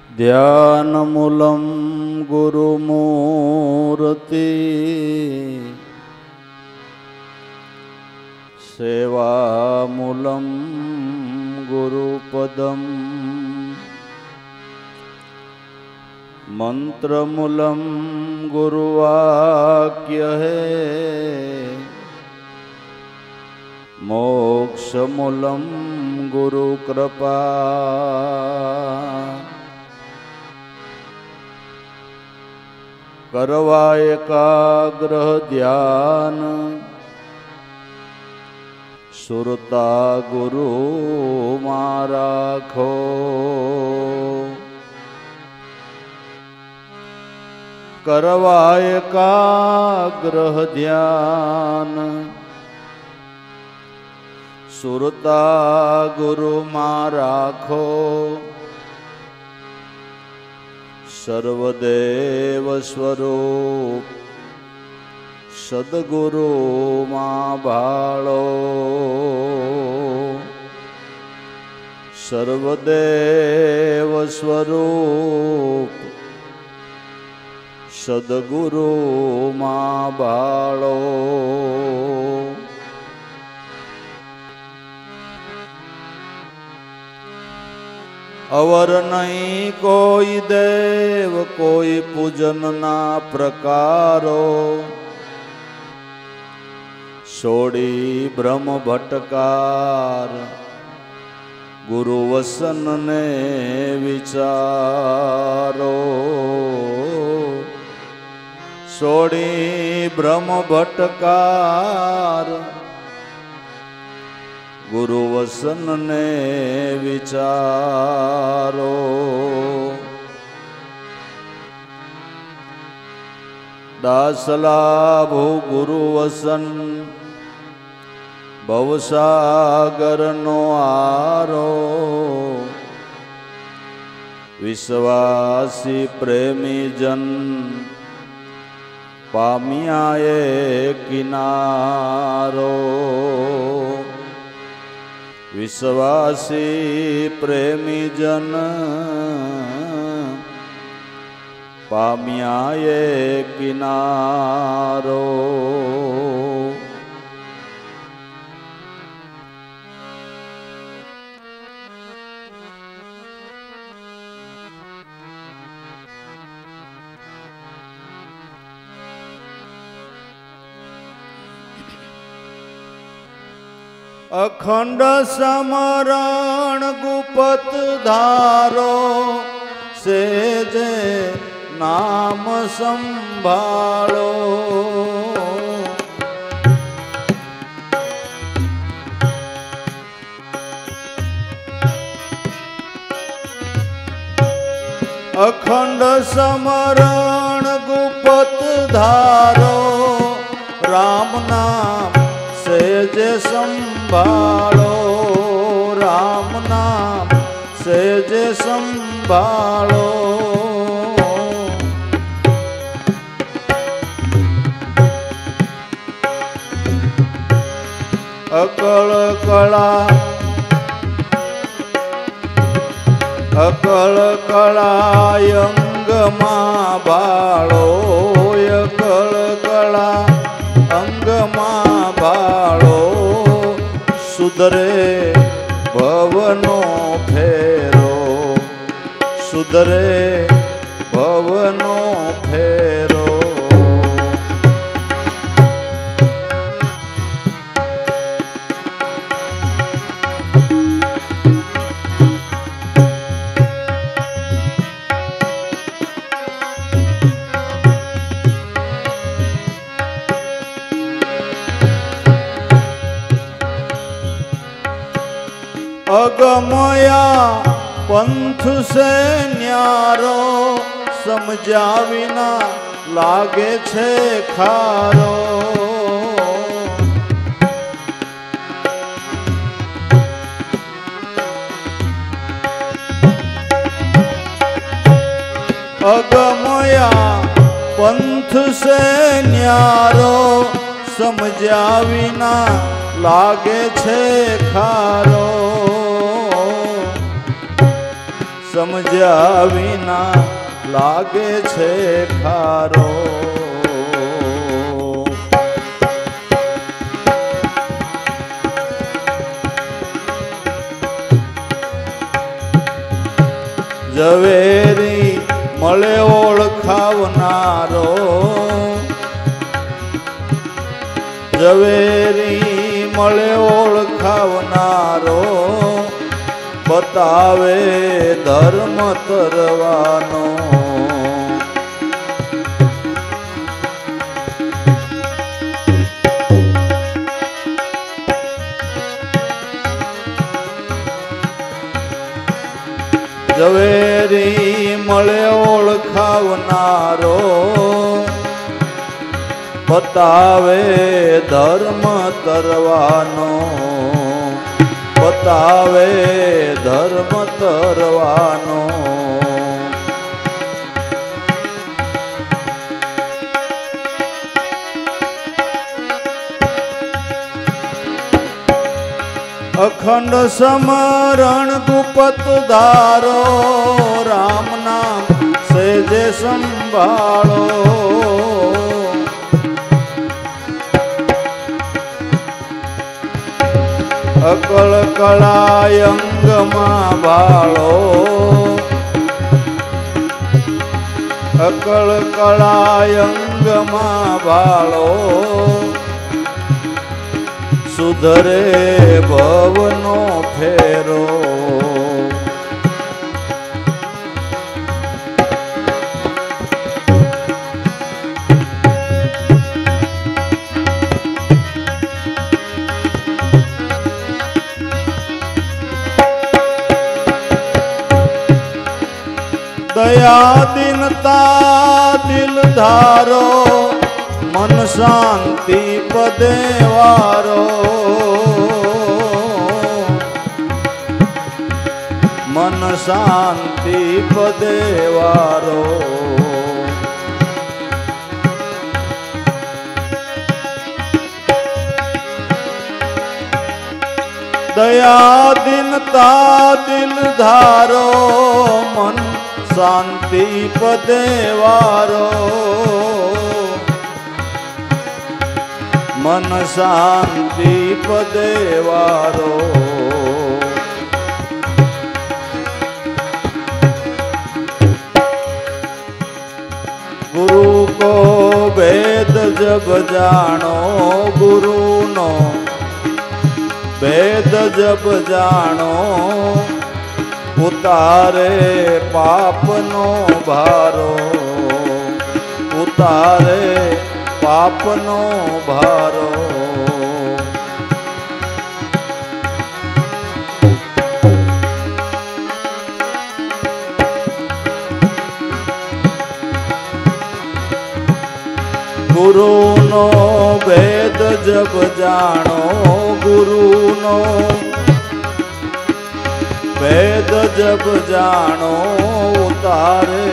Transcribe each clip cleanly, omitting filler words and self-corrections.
ध्यानमूलं गुरुमूर्ति सेवामूलं गुरुपदं मंत्रमूलं गुरुवाक्य है मोक्षमूलं गुरुकृपा करवा एकाग्रह ध्यान सुरता गुरु राखो करवा एकाग्रह ध्यान सुरता गुरु राखो सर्वदेव स्वरूप सद्गुरु भाळो सर्वदेव स्वरूप सद्गुरु भाळो अवर नहीं कोई देव कोई पूजन ना प्रकारो छोड़ी ब्रह्म भटकार गुरु वसन ने विचारो छोड़ी ब्रह्म भटकार गुरु वसन ने विचारो दासला भू गुरु वसन भवसागर नो आरो विश्वासी प्रेमी जन पामिया किनारो विश्वासी प्रेमी जन पामिया किनारो अखंड समरण गुपत धारो सेजे नाम संभालो अखंड समरण गुपत धारो राम नाम सेजे संभालो राम नाम सेजे संभालो अकल कला अंग मां बाळो अकल कला अंग मां बाळो सुधरे भवनो फेरो सुधरे भवनो फेरो अगमया पंथ से न्यारो समझा विना लागे छे खारो अगमया पंथ से न्यारो समझा विना लागे छे खारो સમજ્યા વિના લાગે છે ખારો. ઝવેરી મળે ઓળખાવનારો, ઝવેરી મળે ઓળખાવનારો, બતાવે ધર્મ તરવાનો. ઝવેરી મળે ઓળખાવનારો, બતાવે ધર્મ તરવાનો, બતાવે ધર્મ તરવાનો. અખંડ સમરણ ગુપત ધારો, રામ નામ સેજે સંભાળો. અકળ કળાય અંગમાં ભાળો, અકળ કળાય અંગમાં ભાળો. સુધરે ભવનો ફેરો. દયા દિનતા દિલ ધારો, મન શાંતિ પદે વારો. મન શાંતિ પદે વારો. દયા દિનતા દિલ ધારો, મન શાંતિ પદે વારો. મન શાંતિ પદે વારો. गुरु को वेद जब जानो, गुरु नो वेद जब जानो. उतारे पाप नो भारो, उतारे पाप नो भारो. गुरु नो वेद जब जानो, गुरु नो वेद जब जानो. उतारे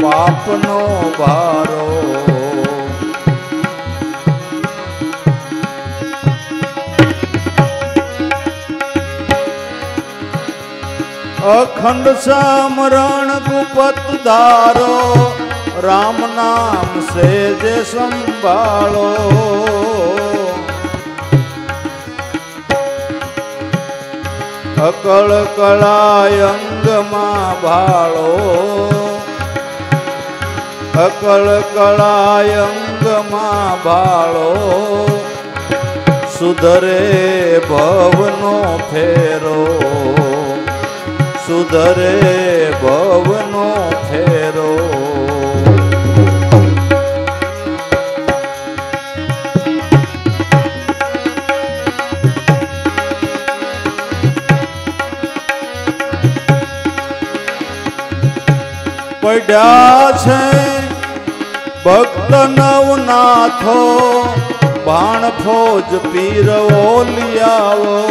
पाप नो भारो. अखंड समरण गुपत धारो, राम नाम सेज संभालो. અકળ કળાય અંગમાં ભાળો, અકળ કળાય અંગમાં ભાળો. સુધરે ભવનો ફેરો, સુધરે ભવનો ફેરો. પડ્યા છે ભક્ત નવનાથો, બાણ ફોજ પીર ઓલિયાવો.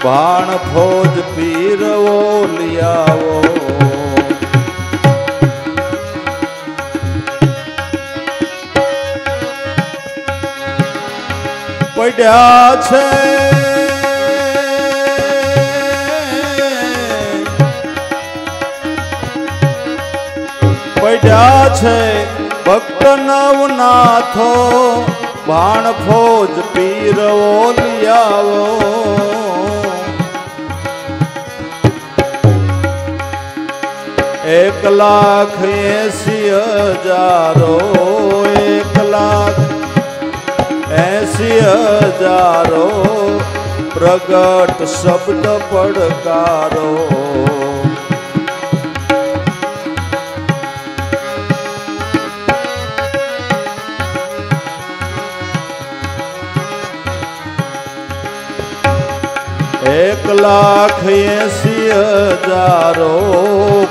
બાણ ફોજ પીર ઓલિયાવો. પડ્યા છે પડ્યા છે ભક્ત નવનાથો ભાણ ફોજ પીર ઓલિયાવો एक लाख 80,000 1 लाख 80,000 प्रगट शब्द पड़कारो एक लाख 80,000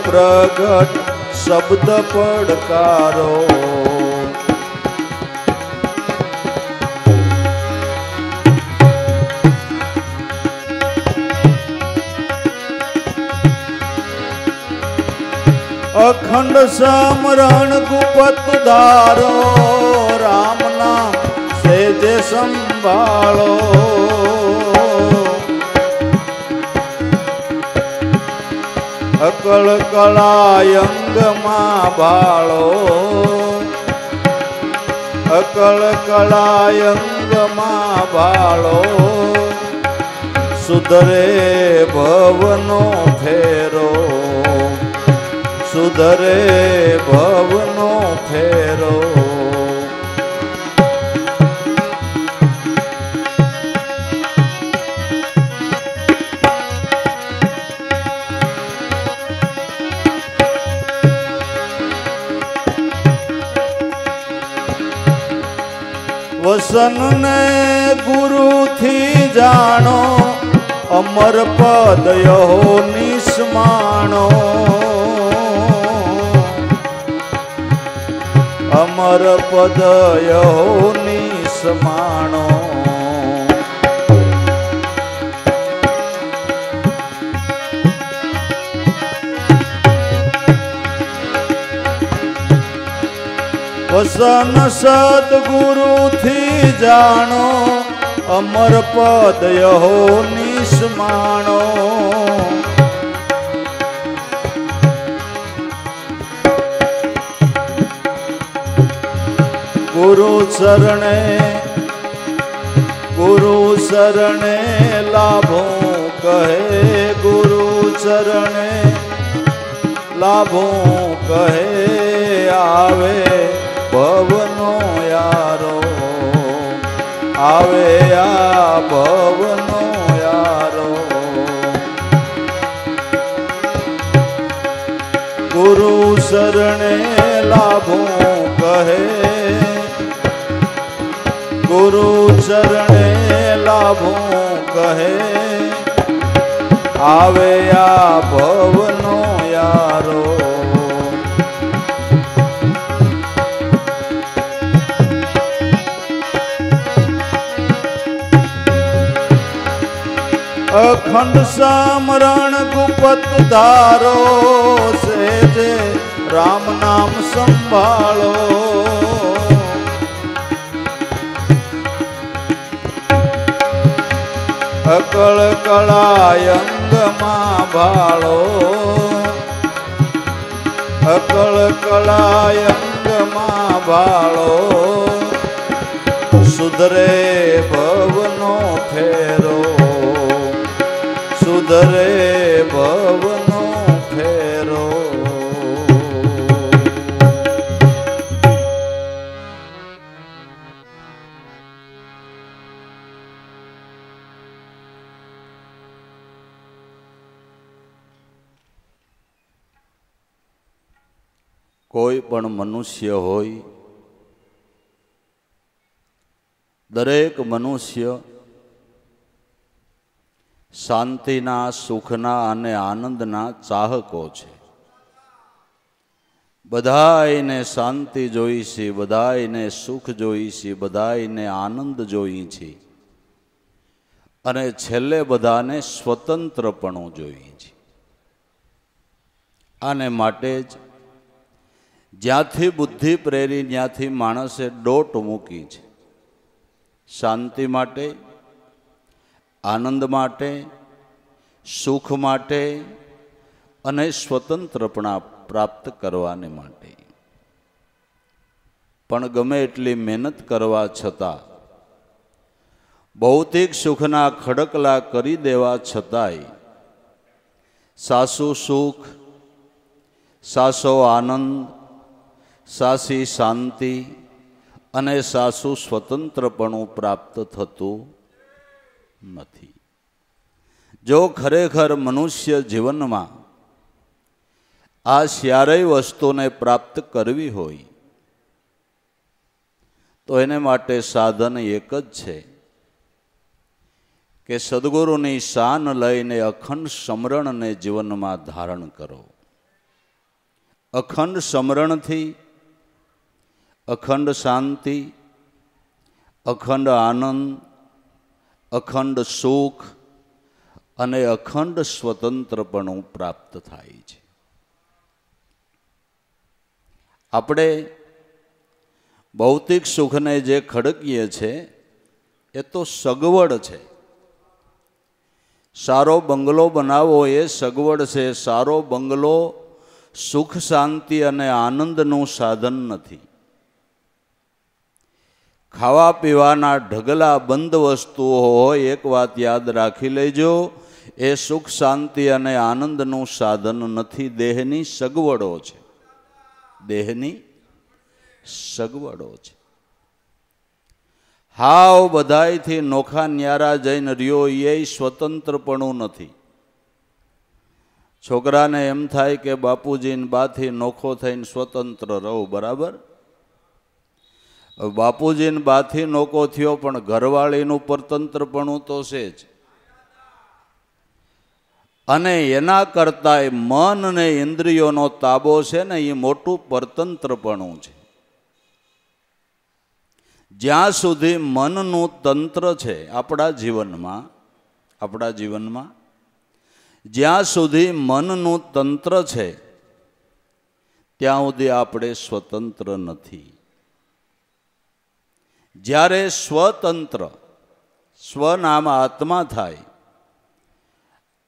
प्रगट शब्द पड़कारो अखंड समरण गुपत धारो राम नाम से जे संभालो अकल कलायंग मां भालो अकल कलायंग मां भालो सुधरे भवनो फेरो सुधरे भवनो फेरो वसन ने गुरु थी जानो अमर पद यो निस्मानो अमर पद यो निस्मानो वसन सदगुरु थी जानो अमर पद यो निस्मानो गुरु शरणे लाभो कहे गुरु चरणे लाभो कहे आवे भवनो यारो आवे आ भवनो यारो गुरु शरणे लाभो कहे गुरु चरणे लाभो कहे आवे आ भवनो यारो अखंड समरण गुपत धारो से जे राम नाम संभालो अकल कलायंग मां भालो अकल कलायंग मां भालो सुधरे भवनो फेरो सुधरे भवनो फेरो कोई पण मनुष्य होय दरेक मनुष्य शांतिना सुखना अने आनंदना चाहको छे बधाईने शांति जोई छे बधाईने सुख जोई छे बधाईने आनंद जोई छे अने छेल्ले बधाने स्वतंत्रपणु जोई छे आने माटे ज ज्यांथी बुद्धि प्रेरी त्यांथी माणसे डोट मूकी छे शांति माटे आनंद माटे सुख माटे अने स्वतंत्रपणा प्राप्त करवाने माटे પણ ગમે એટલી મહેનત કરવા છતાં, ભૌતિક સુખના ખડકલા કરી દેવા છતાંય સાસુ સુખ, સાસો આનંદ, સાસી શાંતિ અને સાસુ સ્વતંત્રપણું પ્રાપ્ત થતું નથી. જો ખરેખર મનુષ્ય જીવનમાં આ ચારેય વસ્તુને પ્રાપ્ત કરવી હોય તો એને માટે સાધન એક જ છે કે સદગુરુની શાન લઈને અખંડ સ્મરણને જીવનમાં ધારણ કરો. અખંડ સ્મરણથી અખંડ શાંતિ, અખંડ આનંદ, અખંડ સુખ અને અખંડ સ્વતંત્રપણું પ્રાપ્ત થાય છે. આપણે ભૌતિક સુખને જે ખડકીએ છે એ તો સગવડ છે. સારો બંગલો બનાવવો એ સગવડ છે. સારો બંગલો સુખ શાંતિ અને આનંદનું સાધન નથી. ખાવા પીવાના ઢગલા બંધ વસ્તુઓ હોય, એક વાત યાદ રાખી લેજો, એ સુખ શાંતિ અને આનંદનું સાધન નથી, દેહની સગવડો છે. દેહની સગવડો છે. હાવ બધાયથી નોખા ન્યારા જઈને રહ્યો એ સ્વતંત્રપણું નથી. છોકરાને એમ થાય કે બાપુજીને બાથી નોખો થઈને સ્વતંત્ર રહો, બરાબર? બાપુજીને બાથી નોખો થયો પણ ઘરવાળીનું પરતંત્રપણું તો છે જ. અને એના કરતાંય મન અને ઇન્દ્રિયોનો તાબો છે ને એ મોટું પરતંત્રપણું છે. જ્યાં સુધી મનનું તંત્ર છે આપણા જીવનમાં જ્યાં સુધી મનનું તંત્ર છે ત્યાં સુધી આપણે સ્વતંત્ર નથી. જ્યારે સ્વતંત્ર, સ્વનામ આત્મા થાય,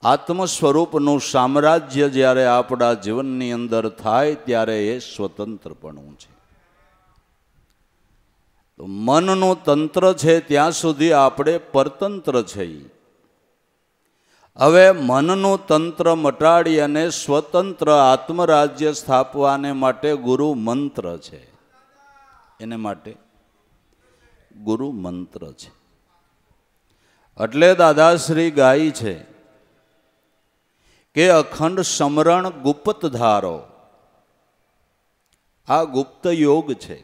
આત્મ સ્વરૂપનું સામ્રાજ્ય જ્યારે આપણા જીવનની અંદર થાય ત્યારે એ સ્વતંત્રપણું છે. તો મનનું તંત્ર છે ત્યાં સુધી આપણે પરતંત્ર છીએ. હવે મનનું તંત્ર મટાડી અને સ્વતંત્ર આત્મરાજ્ય સ્થાપવાને માટે ગુરુ મંત્ર છે. એને માટે ગુરુ મંત્ર છે. એટલે દાદાશ્રી ગાય છે કે અખંડ સ્મરણ ગુપ્ત ધારો. આ ગુપ્ત યોગ છે,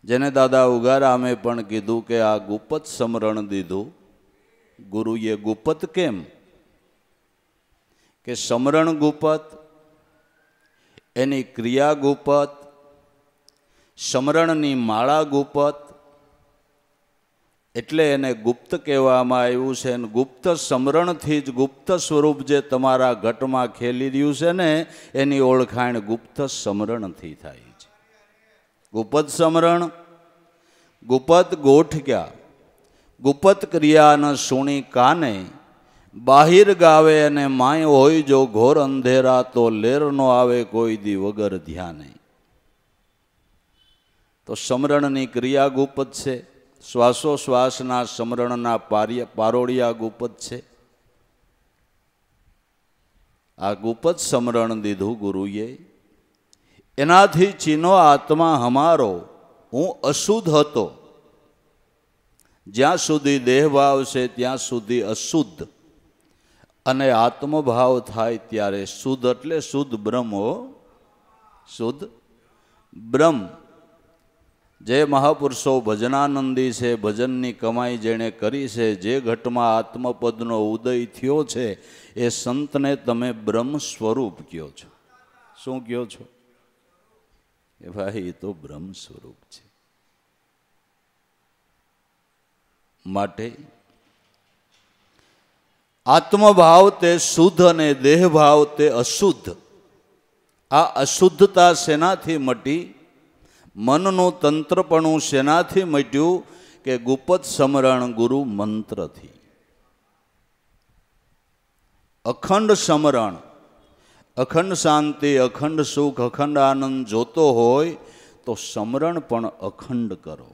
જેને દાદા ઉગારામે પણ કીધું કે આ ગુપ્ત સ્મરણ દીધું. ગુરુએ ગુપ્ત કેમ? કે સ્મરણ ગુપ્ત, એની ક્રિયા ગુપ્ત, સ્મરણની માળા ગુપ્ત, એટલે એને ગુપ્ત કહેવામાં આવ્યું છે. અને ગુપ્ત સ્મરણથી જ ગુપ્ત સ્વરૂપ જે તમારા ઘટમાં ખેલી રહ્યું છે ને એની ઓળખાણ ગુપ્ત સ્મરણથી થાય છે. ગુપ્ત સ્મરણ, ગુપ્ત ગોઠક્યા, ગુપ્ત ક્રિયા ન સુણી કાને, બાહિર ગાવે અને માય હોય જો ઘોર અંધેરા, તો લેર નો આવે કોઈ દી વગર ધ્યાને. તો સ્મરણની ક્રિયા ગુપ્ત છે, શ્વાસોશ્વાસના સ્મરણના પારોડિયા ગુપ્ત છે. આ ગુપ્ત સ્મરણ દીધું ગુરુએ. એનાથી ચીનો આત્મા હમારો, હું અશુદ્ધ હતો. જ્યાં સુધી દેહભાવ છે ત્યાં સુધી અશુદ્ધ, અને આત્મભાવ થાય ત્યારે શુદ્ધ. એટલે શુદ્ધ બ્રહ્મ હો, શુદ્ધ બ્રહ્મ. જે મહાપુરુષો ભજનાનંદી છે, ભજનની કમાઈ જેણે કરી છે, જે ઘટમાં આત્મપદનો ઉદય થયો છે એ સંતને તમે બ્રહ્મ સ્વરૂપ કહો છો. શું કહો છો? એ ભાઈ એ તો બ્રહ્મ સ્વરૂપ છે. માટે આત્મભાવ તે શુદ્ધ અને દેહભાવ તે અશુદ્ધ. આ અશુદ્ધતા શેનાથી મટી? મનનું તંત્રપણું શેનાથી મટ્યું? કે ગુપ્ત સ્મરણ ગુરુ મંત્રથી. અખંડ સ્મરણ, અખંડ શાંતિ, અખંડ સુખ, અખંડ આનંદ જોતો હોય તો સમરણ પણ અખંડ કરો.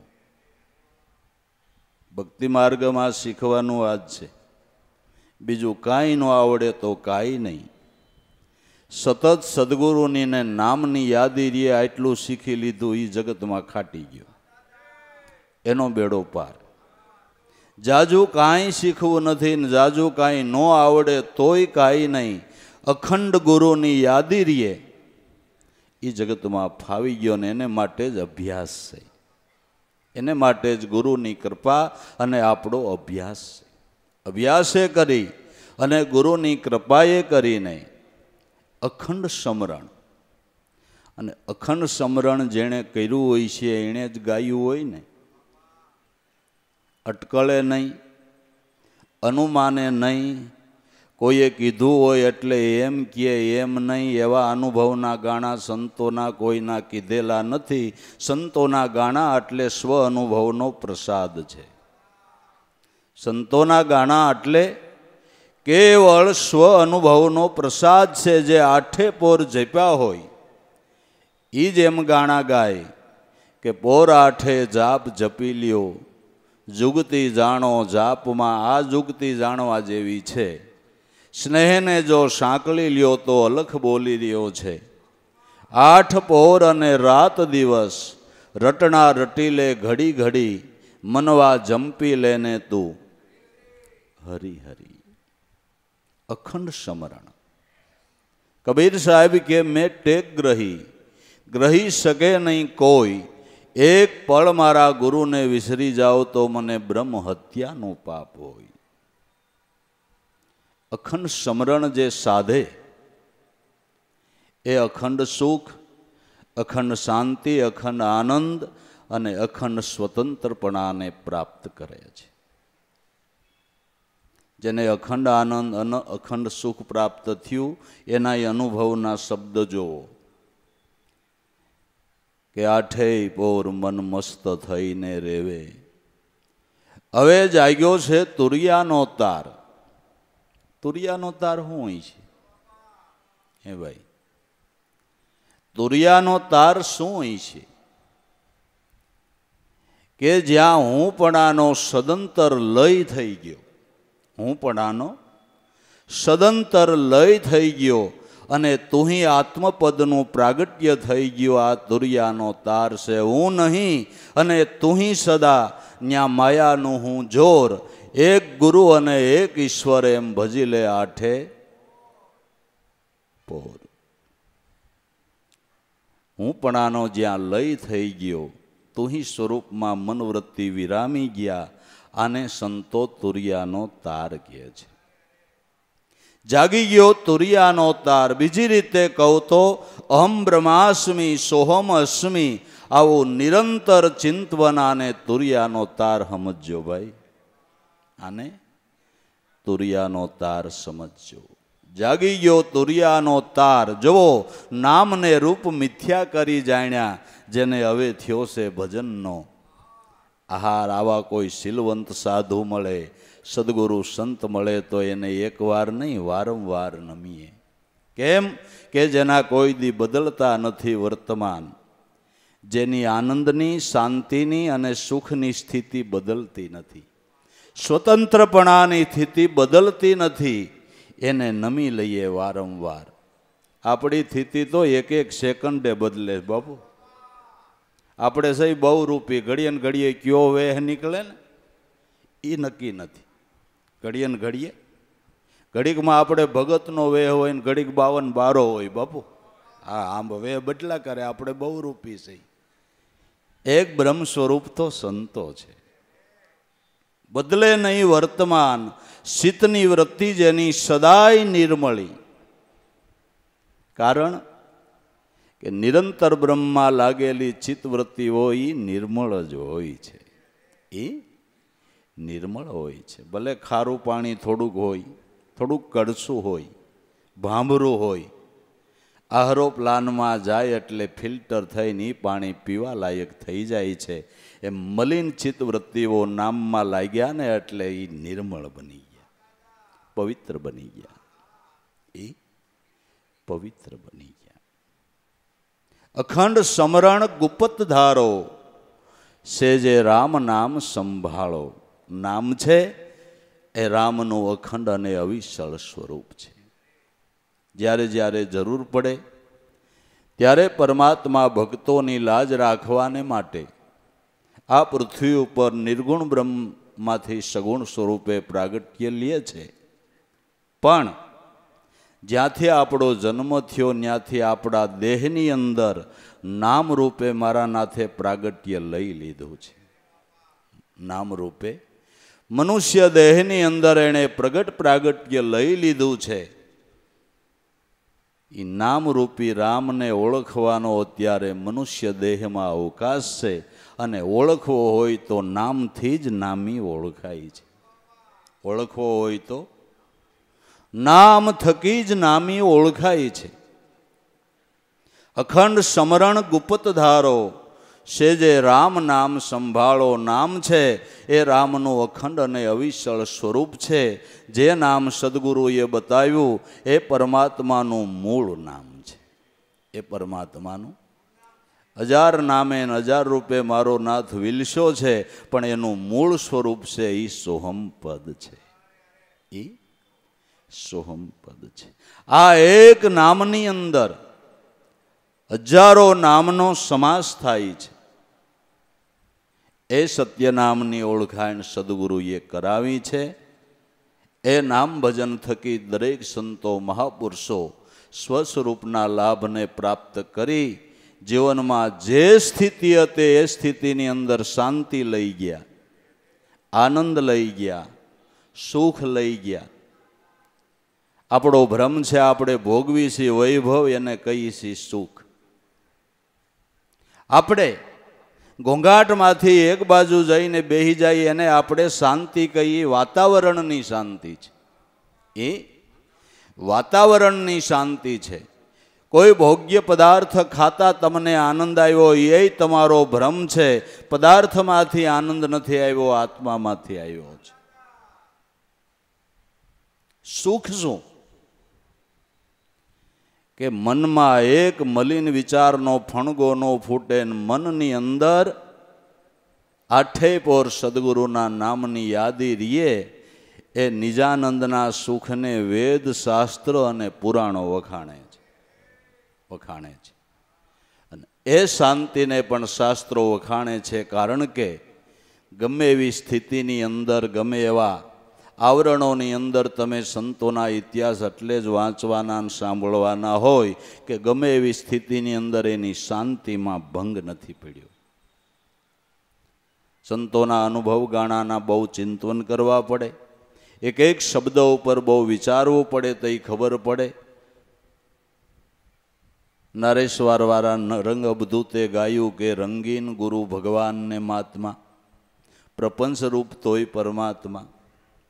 ભક્તિ માર્ગમાં શીખવાનું આ જ છે. બીજું કાંઈ ન આવડે તો કાંઈ નહીં. સતત સદગુરુની ને નામની યાદી રે આટલું શીખી લીધું એ જગતમાં ખાટી ગયો, એનો બેડો પાર. જાજુ કાંઈ શીખવું નથી ને જાજુ કાંઈ ન આવડે તોય કાંઈ નહીં, અખંડ ગુરુની યાદી રે એ જગતમાં ફાવી ગયો ને એને માટે જ અભ્યાસ છે. એને માટે જ ગુરુની કૃપા અને આપણો અભ્યાસ છે. અભ્યાસે કરી અને ગુરુની કૃપાએ કરીને અખંડ સમરણ, અને અખંડ સમરણ જેણે કર્યું હોય છે એણે જ ગાયું હોય ને. અટકળે નહીં, અનુમાને નહીં, કોઈએ કીધું હોય એટલે એમ કહે એમ નહીં, એવા અનુભવના ગાણા સંતોના કોઈના કીધેલા નથી. સંતોના ગાણા એટલે સ્વ અનુભવનો પ્રસાદ છે. સંતોના ગાણા એટલે કેવળ સ્વ અનુભવનો પ્રસાદ છે. જે આઠે પોર જપ્યા હોય એ જ એમ ગાણા ગાય કે પોર આઠે જાપ જપી લ્યો, જુગતી જાણો જાપમાં આ જુગતી જાણવા જેવી છે. સ્નેહને જો સાંકળી લ્યો તો અલખ બોલી રહ્યો છે. આઠ પોર અને રાત દિવસ રટણા રટી લે ઘડી ઘડી, મનવા જંપી લેને તું હરી હરી. અખંડ સમરણ. કબીર સાહેબ કે મેં ટેક ગ્રહી શકે નહીં કોઈ, એક પળ મારા ગુરુને વિસરી જાઓ તો મને બ્રહ્મ હત્યાનું પાપ હોય. અખંડ સમરણ જે સાધે એ અખંડ સુખ, અખંડ શાંતિ, અખંડ આનંદ અને અખંડ સ્વતંત્રપણાને પ્રાપ્ત કરે છે. જેને અખંડ આનંદ અને અખંડ સુખ પ્રાપ્ત થયું એના અનુભવના શબ્દ જોવો કે આઠેય પોર મન મસ્ત થઈને રેવે. હવે જાગ્યો છે તુરિયાનો તાર. તુરિયાનો તાર શું હોય છે હે ભાઈ? તુરિયાનો તાર શું હોય છે? કે જ્યાં હુંપણાનો સદંતર લય થઈ ગયો, હુંપણાનો સદંતર લય થઈ ગયો અને તુહી આત્મપદનું પ્રાગટ્ય થઈ ગયું. આ તુરિયાનો તાર છે. હું નહીં અને તુહી સદા, ન્યા માયાનું હું જોર. એક ગુરુ અને એક ઈશ્વર એમ ભજી લે આઠે પોર. હુંપણાનો જ્યાં લય થઈ ગયો, તુહી સ્વરૂપમાં મનવૃત્તિ વિરામી ગયા. આને સંતો તુરિયાનો તાર કહે છે. જાગી ગયો તુરિયાનો તાર. બીજી રીતે કહું તો અહમ બ્રહ્માસ્મિ સોહમ અસ્મિ, આવું નિરંતર ચિંતવન. આને તુરિયાનો તાર સમજજો ભાઈ, આને તુરિયાનો તાર સમજજો. જાગી ગયો તુરિયાનો તાર. જુઓ, નામને રૂપ મિથ્યા કરી જાણ્યા, જેને હવે થયો છે ભજનનો આહાર. આવા કોઈ શીલવંત સાધુ મળે, સદગુરુ સંત મળે તો એને એકવાર નહીં વારંવાર નમીએ. કેમ કે જેના કોઈ દી બદલતા નથી વર્તમાન, જેની આનંદની, શાંતિની અને સુખની સ્થિતિ બદલતી નથી, સ્વતંત્રપણાની સ્થિતિ બદલતી નથી, એને નમી લઈએ વારંવાર. આપણી સ્થિતિ તો એક એક સેકન્ડે બદલે બાપુ. આપણે સહી બહુ રૂપી ઘડીએ ને ઘડીએ કયો વેહ નીકળે ને એ નક્કી નથી. ઘડીએ ને ઘડીએ ઘડીકમાં આપણે ભગતનો વેહ હોય ને ઘડીક 52 હોય બાપુ. હા, આમ વેહ બદલા કરે. આપણે બહુ રૂપી છે. એક બ્રહ્મ સ્વરૂપ તો સંતો છે. બદલે નહીં વર્તમાન, શીતની વૃત્તિ જેની સદાય નિર્મળી. કારણ કે નિરંતર બ્રહ્મમાં લાગેલી ચિત્તવૃત્તિ હોય એ નિર્મળ જ હોય છે. એ નિર્મળ હોય છે. ભલે ખારું પાણી થોડુંક હોય, થોડુંક કડસું હોય, ભાંભરું હોય, આહરો પ્લાનમાં જાય એટલે ફિલ્ટર થઈને એ પાણી પીવા લાયક થઈ જાય છે. એમ મલિન ચિત્તવૃત્તિઓ નામમાં લાગ્યા ને એટલે એ નિર્મળ બની ગયા, પવિત્ર બની ગયા. એ પવિત્ર બની ગયા. અખંડ સમરણ ગુપ્ત ધારો, સેજે રામ નામ સંભાળો. નામ છે એ રામનું અખંડ અને અવિચળ સ્વરૂપ છે. જ્યારે જ્યારે જરૂર પડે ત્યારે પરમાત્મા ભક્તોની લાજ રાખવાને માટે આ પૃથ્વી ઉપર નિર્ગુણ બ્રહ્મમાંથી સગુણ સ્વરૂપે પ્રાગટ્ય લે છે. પણ જ્યાંથી આપણો જન્મ થયો ત્યાંથી આપણા દેહની અંદર નામ રૂપે મારા નાથે પ્રાગટ્ય લઈ લીધું છે. નામ રૂપે મનુષ્ય દેહની અંદર એણે પ્રગટ પ્રાગટ્ય લઈ લીધું છે. એ નામરૂપી રામને ઓળખવાનો અત્યારે મનુષ્ય દેહમાં અવકાશ છે. અને ઓળખવો હોય તો નામથી જ નામી ઓળખાય છે. ઓળખવો હોય તો નામ થકી જ નામી ઓળખાય છે. અખંડ સમરણ ગુપ્ત ધારો, સેજે રામ નામ સંભાળો. નામ છે એ રામનું અખંડ અને અવિચળ સ્વરૂપ છે. જે નામ સદગુરુએ બતાવ્યું એ પરમાત્માનું મૂળ નામ છે. એ પરમાત્માનું હજાર નામે હજાર રૂપે મારો નાથ વિલસ્યો છે, પણ એનું મૂળ સ્વરૂપ છે એ સોહમ પદ છે. એ સોહમ પદ છે. આ એક નામની અંદર હજારો નામનો સમાસ થાય છે. એ સત્ય નામની ઓળખાણ સદગુરુએ કરાવી છે. એ નામ ભજન થકી દરેક સંતો મહાપુરુષો સ્વસ્વરૂપના લાભને પ્રાપ્ત કરી જીવનમાં જે સ્થિતિ હતી એ સ્થિતિની અંદર શાંતિ લઈ ગયા, આનંદ લઈ ગયા, સુખ લઈ ગયા. આપણો ભ્રમ છે, આપણે ભોગવી છીએ વૈભવ, એને કહીએ છીએ સુખ. આપણે ઘોંઘાટમાંથી એક બાજુ જઈને બેસી જાય એને આપણે શાંતિ કહીએ. વાતાવરણની શાંતિ છે. એ વાતાવરણની શાંતિ છે. કોઈ ભોગ્ય પદાર્થ ખાતા તમને આનંદ આવ્યો એ તમારો ભ્રમ છે. પદાર્થમાંથી આનંદ નથી આવ્યો, આત્મામાંથી આવ્યો છે. સુખ શું? કે મનમાં એક મલિન વિચારનો ફણગો ન ફૂટે, મનની અંદર આઠે પોર સદગુરુના નામની યાદી રીએ. એ નિજાનંદના સુખને વેદ શાસ્ત્ર અને પુરાણો વખાણે છે. અને એ શાંતિને પણ શાસ્ત્રો વખાણે છે. કારણ કે ગમે એવી સ્થિતિની અંદર, ગમે એવા આવરણોની અંદર તમે સંતોના ઇતિહાસ એટલે જ વાંચવાના અને સાંભળવાના હોય કે ગમે એવી સ્થિતિની અંદર એની શાંતિમાં ભંગ નથી પડ્યો. સંતોના અનુભવ ગાણાના બહુ ચિંતન કરવા પડે. એક એક શબ્દ ઉપર બહુ વિચારવું પડે તો એ ખબર પડે. નરેશ્વર વાળા રંગ અબધૂતે ગાયું કે રંગીન ગુરુ ભગવાનને મહાત્મા, પ્રપંચ રૂપ તોય પરમાત્મા,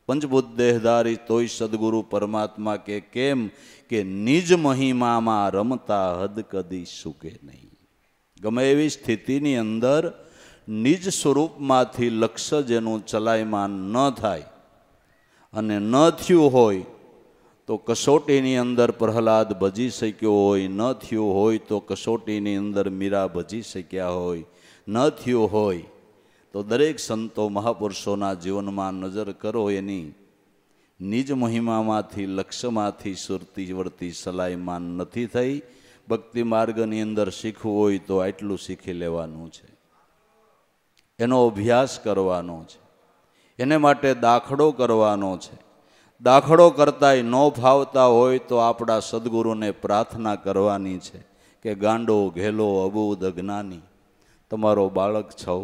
પંચભૂત દેહધારી તોય સદગુરુ પરમાત્મા. કે કેમ? કે નિજ મહિમામાં રમતા હદ કદી સુકે નહીં. ગમે એવી સ્થિતિની અંદર નિજ સ્વરૂપમાંથી લક્ષ્ય જેનું ચલાયમાન ન થાય અને ન થયું હોય તો કસોટીની અંદર પ્રહલાદ ભજી શક્યો હોય, ન થયું હોય તો કસોટીની અંદર મીરા ભજી શક્યા હોય, ન થયું હોય તો દરેક સંતો મહાપુરુષોના જીવનમાં નજર કરો. એની નિજ મહિમામાંથી લક્ષ્યમાંથી સુરતી વર્તી સલાયમાન નથી થઈ. ભક્તિ માર્ગની અંદર શીખવું હોય તો આટલું શીખી લેવાનું છે. એનો અભ્યાસ કરવાનો છે. એને માટે દાખલો કરવાનો છે. દાખલો કરતાંય ન ફાવતા હોય તો આપણા સદગુરુને પ્રાર્થના કરવાની છે કે ગાંડો, ઘેલો, અબૂદ, અજ્ઞાની તમારો બાળક છો.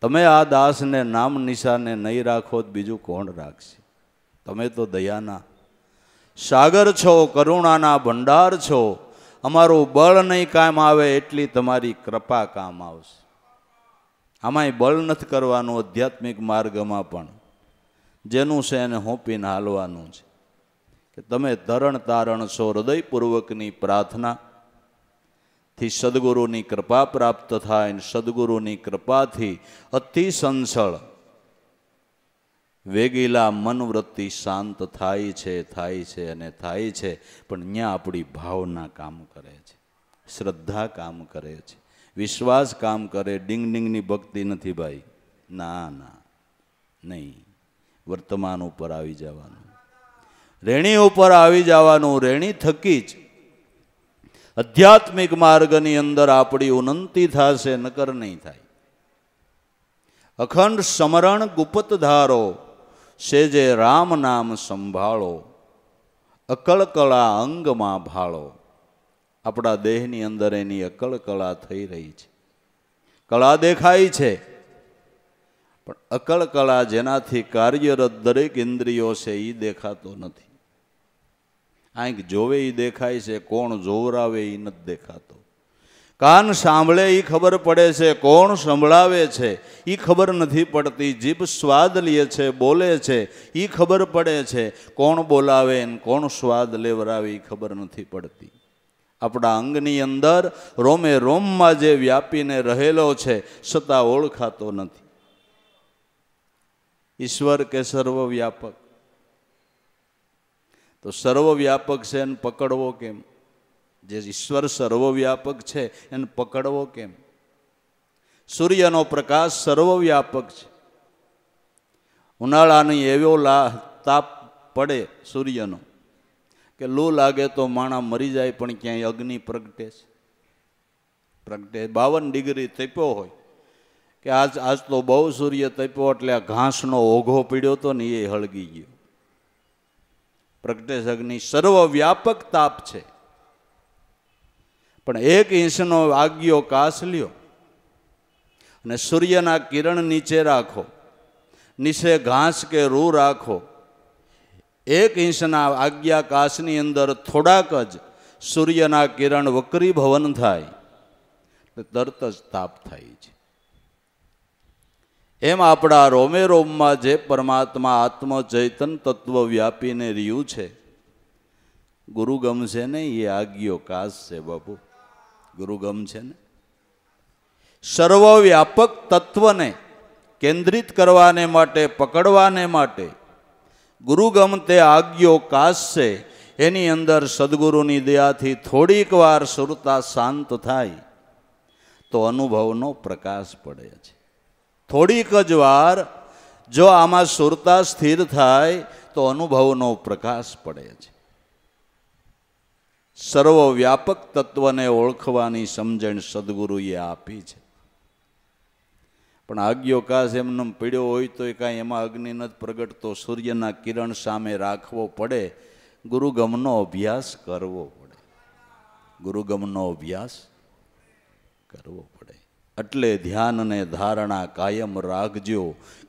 તમે આ દાસને નામ નિશાને નહીં રાખો તો બીજું કોણ રાખશે? તમે તો દયાના સાગર છો, કરુણાના ભંડાર છો. અમારું બળ નહીં કામ આવે એટલી તમારી કૃપા કામ આવશે. આમાંય બળ નથી કરવાનું. આધ્યાત્મિક માર્ગમાં પણ જેનું છે એને હોંપીને હાલવાનું છે કે તમે તરણ તારણ છો. હૃદયપૂર્વકની પ્રાર્થના થી સદગુરુની કૃપા પ્રાપ્ત થાય. સદગુરુની કૃપાથી અતિ સંસળ વેગીલા મનવૃત્તિ શાંત થાય છે અને થાય છે. પણ ત્યાં આપણી ભાવના કામ કરે છે. શ્રદ્ધા કામ કરે છે, વિશ્વાસ કામ કરે. ડિંગ ડિંગની ભક્તિ નથી ભાઈ, ના ના નહીં. વર્તમાન ઉપર આવી જવાનું, રેણી ઉપર આવી જવાનું. રેણી થકી જ આધ્યાત્મિક માર્ગની અંદર આપણી ઉન્નતિ થશે, નકર નહીં થાય. અખંડ સમરણ ગુપ્ત ધારો, સેજે રામ નામ સંભાળો, અકળકળા અંગમાં ભાળો. આપણા દેહની અંદર એની અકળકળા થઈ રહી છે. કળા દેખાય છે, પણ અકળકળા જેનાથી કાર્યરત દરેક ઇન્દ્રિયો છે એ દેખાતો નથી. આંખ જોવે એ દેખાય છે, કોણ જોવરાવે એ નથી દેખાતો. કાન સાંભળે એ ખબર પડે છે, કોણ સંભળાવે છે એ ખબર નથી પડતી. જીભ સ્વાદ લે છે, બોલે છે એ ખબર પડે છે, કોણ બોલાવે ને કોણ સ્વાદ લેવરાવે એ ખબર નથી પડતી. આપણા અંગની અંદર રોમે રોમમાં જે વ્યાપીને રહેલો છે છતાં ઓળખાતો નથી. ઈશ્વર કે સર્વવ્યાપક? તો સર્વવ્યાપક છે એને પકડવો કેમ? જે ઈશ્વર સર્વવ્યાપક છે એને પકડવો કેમ? સૂર્યનો પ્રકાશ સર્વવ્યાપક છે. ઉનાળાની એવો તાપ પડે સૂર્યનો કે લૂ લાગે તો માણા મરી જાય, પણ ક્યાંય અગ્નિ પ્રગટે છે. 52 ડિગ્રી તપ્યો હોય કે આજ તો બહુ સૂર્ય તપ્યો એટલે આ ઘાસનો ઓઘો પીડ્યો હતો ને એ હળગી ગયો. પ્રગટેશ અગ્નિ સર્વવ્યાપક તાપ છે. પણ 1 ઇંચનો આગિયો કાસ લ્યો અને સૂર્યના કિરણ નીચે રાખો, નીચે ઘાસ કે રૂ રાખો. 1 ઇંચના આજ્ઞા કાશની અંદર થોડાક જ સૂર્યના કિરણ વક્રી ભવન થાય, તરત જ તાપ થાય છે. એમ આપણા રોમે રોમમાં જે પરમાત્મા આત્મ ચૈતન તત્વ વ્યાપીને રહ્યું છે, ગુરુગમ છે ને એ આજ્ઞો કાશ છે બાપુ. ગુરુગમ છે ને સર્વવ્યાપક તત્વને કેન્દ્રિત કરવાને માટે, પકડવાને માટે ગુરુગમ તે આજ્ઞો કાશ છે. એની અંદર સદગુરુની દયાથી થોડીક વાર સુરતા શાંત થાય તો અનુભવનો પ્રકાશ પડે છે. થોડીક જ વાર જો આમાં સુરતા સ્થિર થાય તો અનુભવનો પ્રકાશ પડે છે. સર્વવ્યાપક તત્વને ઓળખવાની સમજણ સદગુરુએ આપી છે. પણ આજ્ઞો કાશ એમને પીડ્યો હોય તો કાંઈ એમાં અગ્નિ નથી પ્રગટતો. સૂર્યના કિરણ સામે રાખવો પડે, ગુરુગમનો અભ્યાસ કરવો પડે. ગુરુગમનો અભ્યાસ કરવો પડે. એટલે ધ્યાન અને ધારણા કાયમ રાખજો,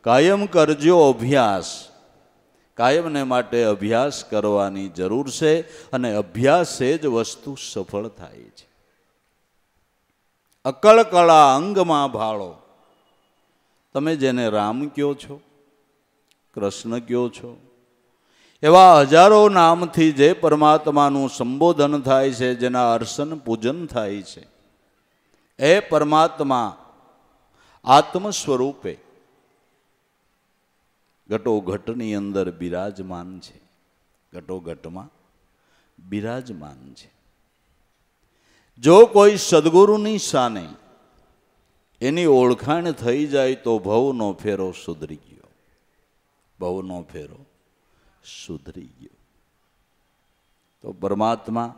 કાયમ કરજો અભ્યાસ. કાયમને માટે અભ્યાસ કરવાની જરૂર છે અને અભ્યાસે જ વસ્તુ સફળ થાય છે. અકળકળા અંગમાં ભાળો. તમે જેને રામ કહો છો, કૃષ્ણ કહો છો, એવા હજારો નામથી જે પરમાત્માનું સંબોધન થાય છે, જેના અર્ચન પૂજન થાય છે, એ પરમાત્મા આત્મ સ્વરૂપે ઘટોઘટની અંદર બિરાજમાન છે. ઘટોઘટમાં બિરાજમાન છે. જો કોઈ સદગુરુની સાને એની ઓળખાણ થઈ જાય તો ભવનો ફેરો સુધરી ગયો. ભવનો ફેરો સુધરી ગયો. તો પરમાત્મા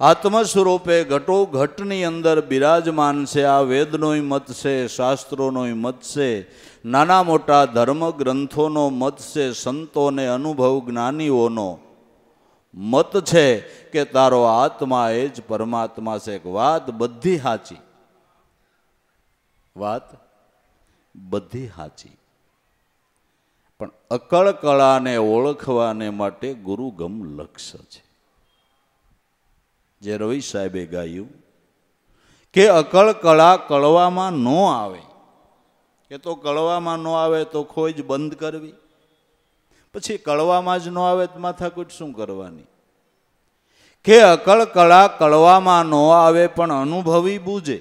આત્મ સ્વરૂપે ઘટોઘટની અંદર બિરાજમાન છે. આ વેદનોય મત છે, શાસ્ત્રોનોય મત છે, નાના મોટા ધર્મ ગ્રંથોનો મત છે, સંતોને અનુભવ જ્ઞાનીઓનો મત છે કે તારો આત્મા એ જ પરમાત્મા છે. વાત બધી સાચી, વાત બધી સાચી. પણ અકળકળાને ઓળખવાને માટે ગુરુગમ લક્ષ્ય છે. જે રવિ સાહેબે ગાયું કે અકળકળા કળવામાં ન આવે, કે તો કળવામાં ન આવે તો ખોજ બંધ કરવી, પછી કળવામાં જ ન આવે તો માથાકૂટ શું કરવાની. કે અકળકળા કળવામાં ન આવે પણ અનુભવી બૂજે.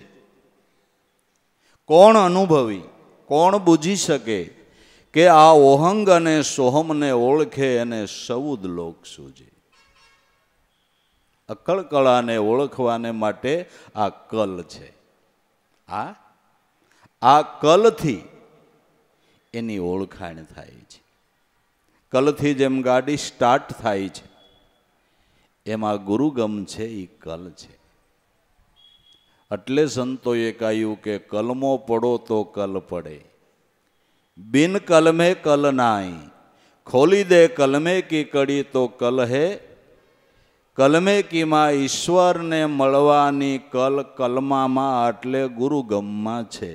કોણ અનુભવી, કોણ બૂજી શકે કે આ ઓહંગ અને સોહમને ઓળખે અને સૌદ લોક સૂજે. અકળકળાને ઓળખવાને માટે આ કલ છે. આ કલથી એની ઓળખાણ થાય છે. કલથી જેમ ગાડી સ્ટાર્ટ થાય છે એમાં ગુરુગમ છે એ કલ છે. એટલે સંતોએ કહ્યું કે કલમો પડો તો કલ પડે, બિન કલમે કલ નાઈ, ખોલી દે કલમે કી કડી તો કલ હે. કલમે કીમાં ઈશ્વરને મળવાની કલ કલમામાં એટલે ગુરુગમમાં છે.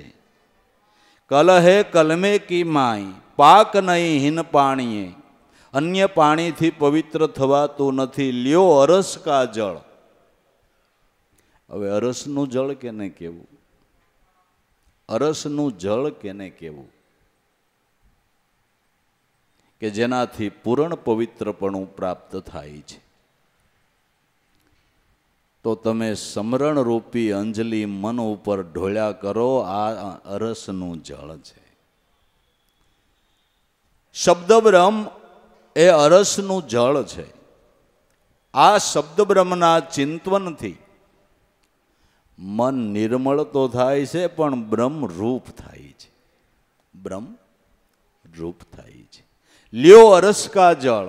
કલ હે કલમે કી માય, પાક નહીં હિન પાણીએ, અન્ય પાણીથી પવિત્ર થવાતું નથી. લ્યો અરસ કા જળ. હવે અરસનું જળ કેને કેવું? અરસનું જળ કેને કેવું? કે જેનાથી પૂર્ણ પવિત્રપણું પ્રાપ્ત થાય છે. તો તમે સમરણ રૂપી અંજલિ મન ઉપર ઢોળ્યા કરો. આ અરસનું જળ છે. શબ્દ બ્રહ્મ એ અરસનું જળ છે. આ શબ્દ બ્રહ્મના ચિંતવનથી મન નિર્મળ તો થાય છે, પણ બ્રહ્મ રૂપ થાય છે. બ્રહ્મ રૂપ થાય છે. લ્યો અરસ કા જળ,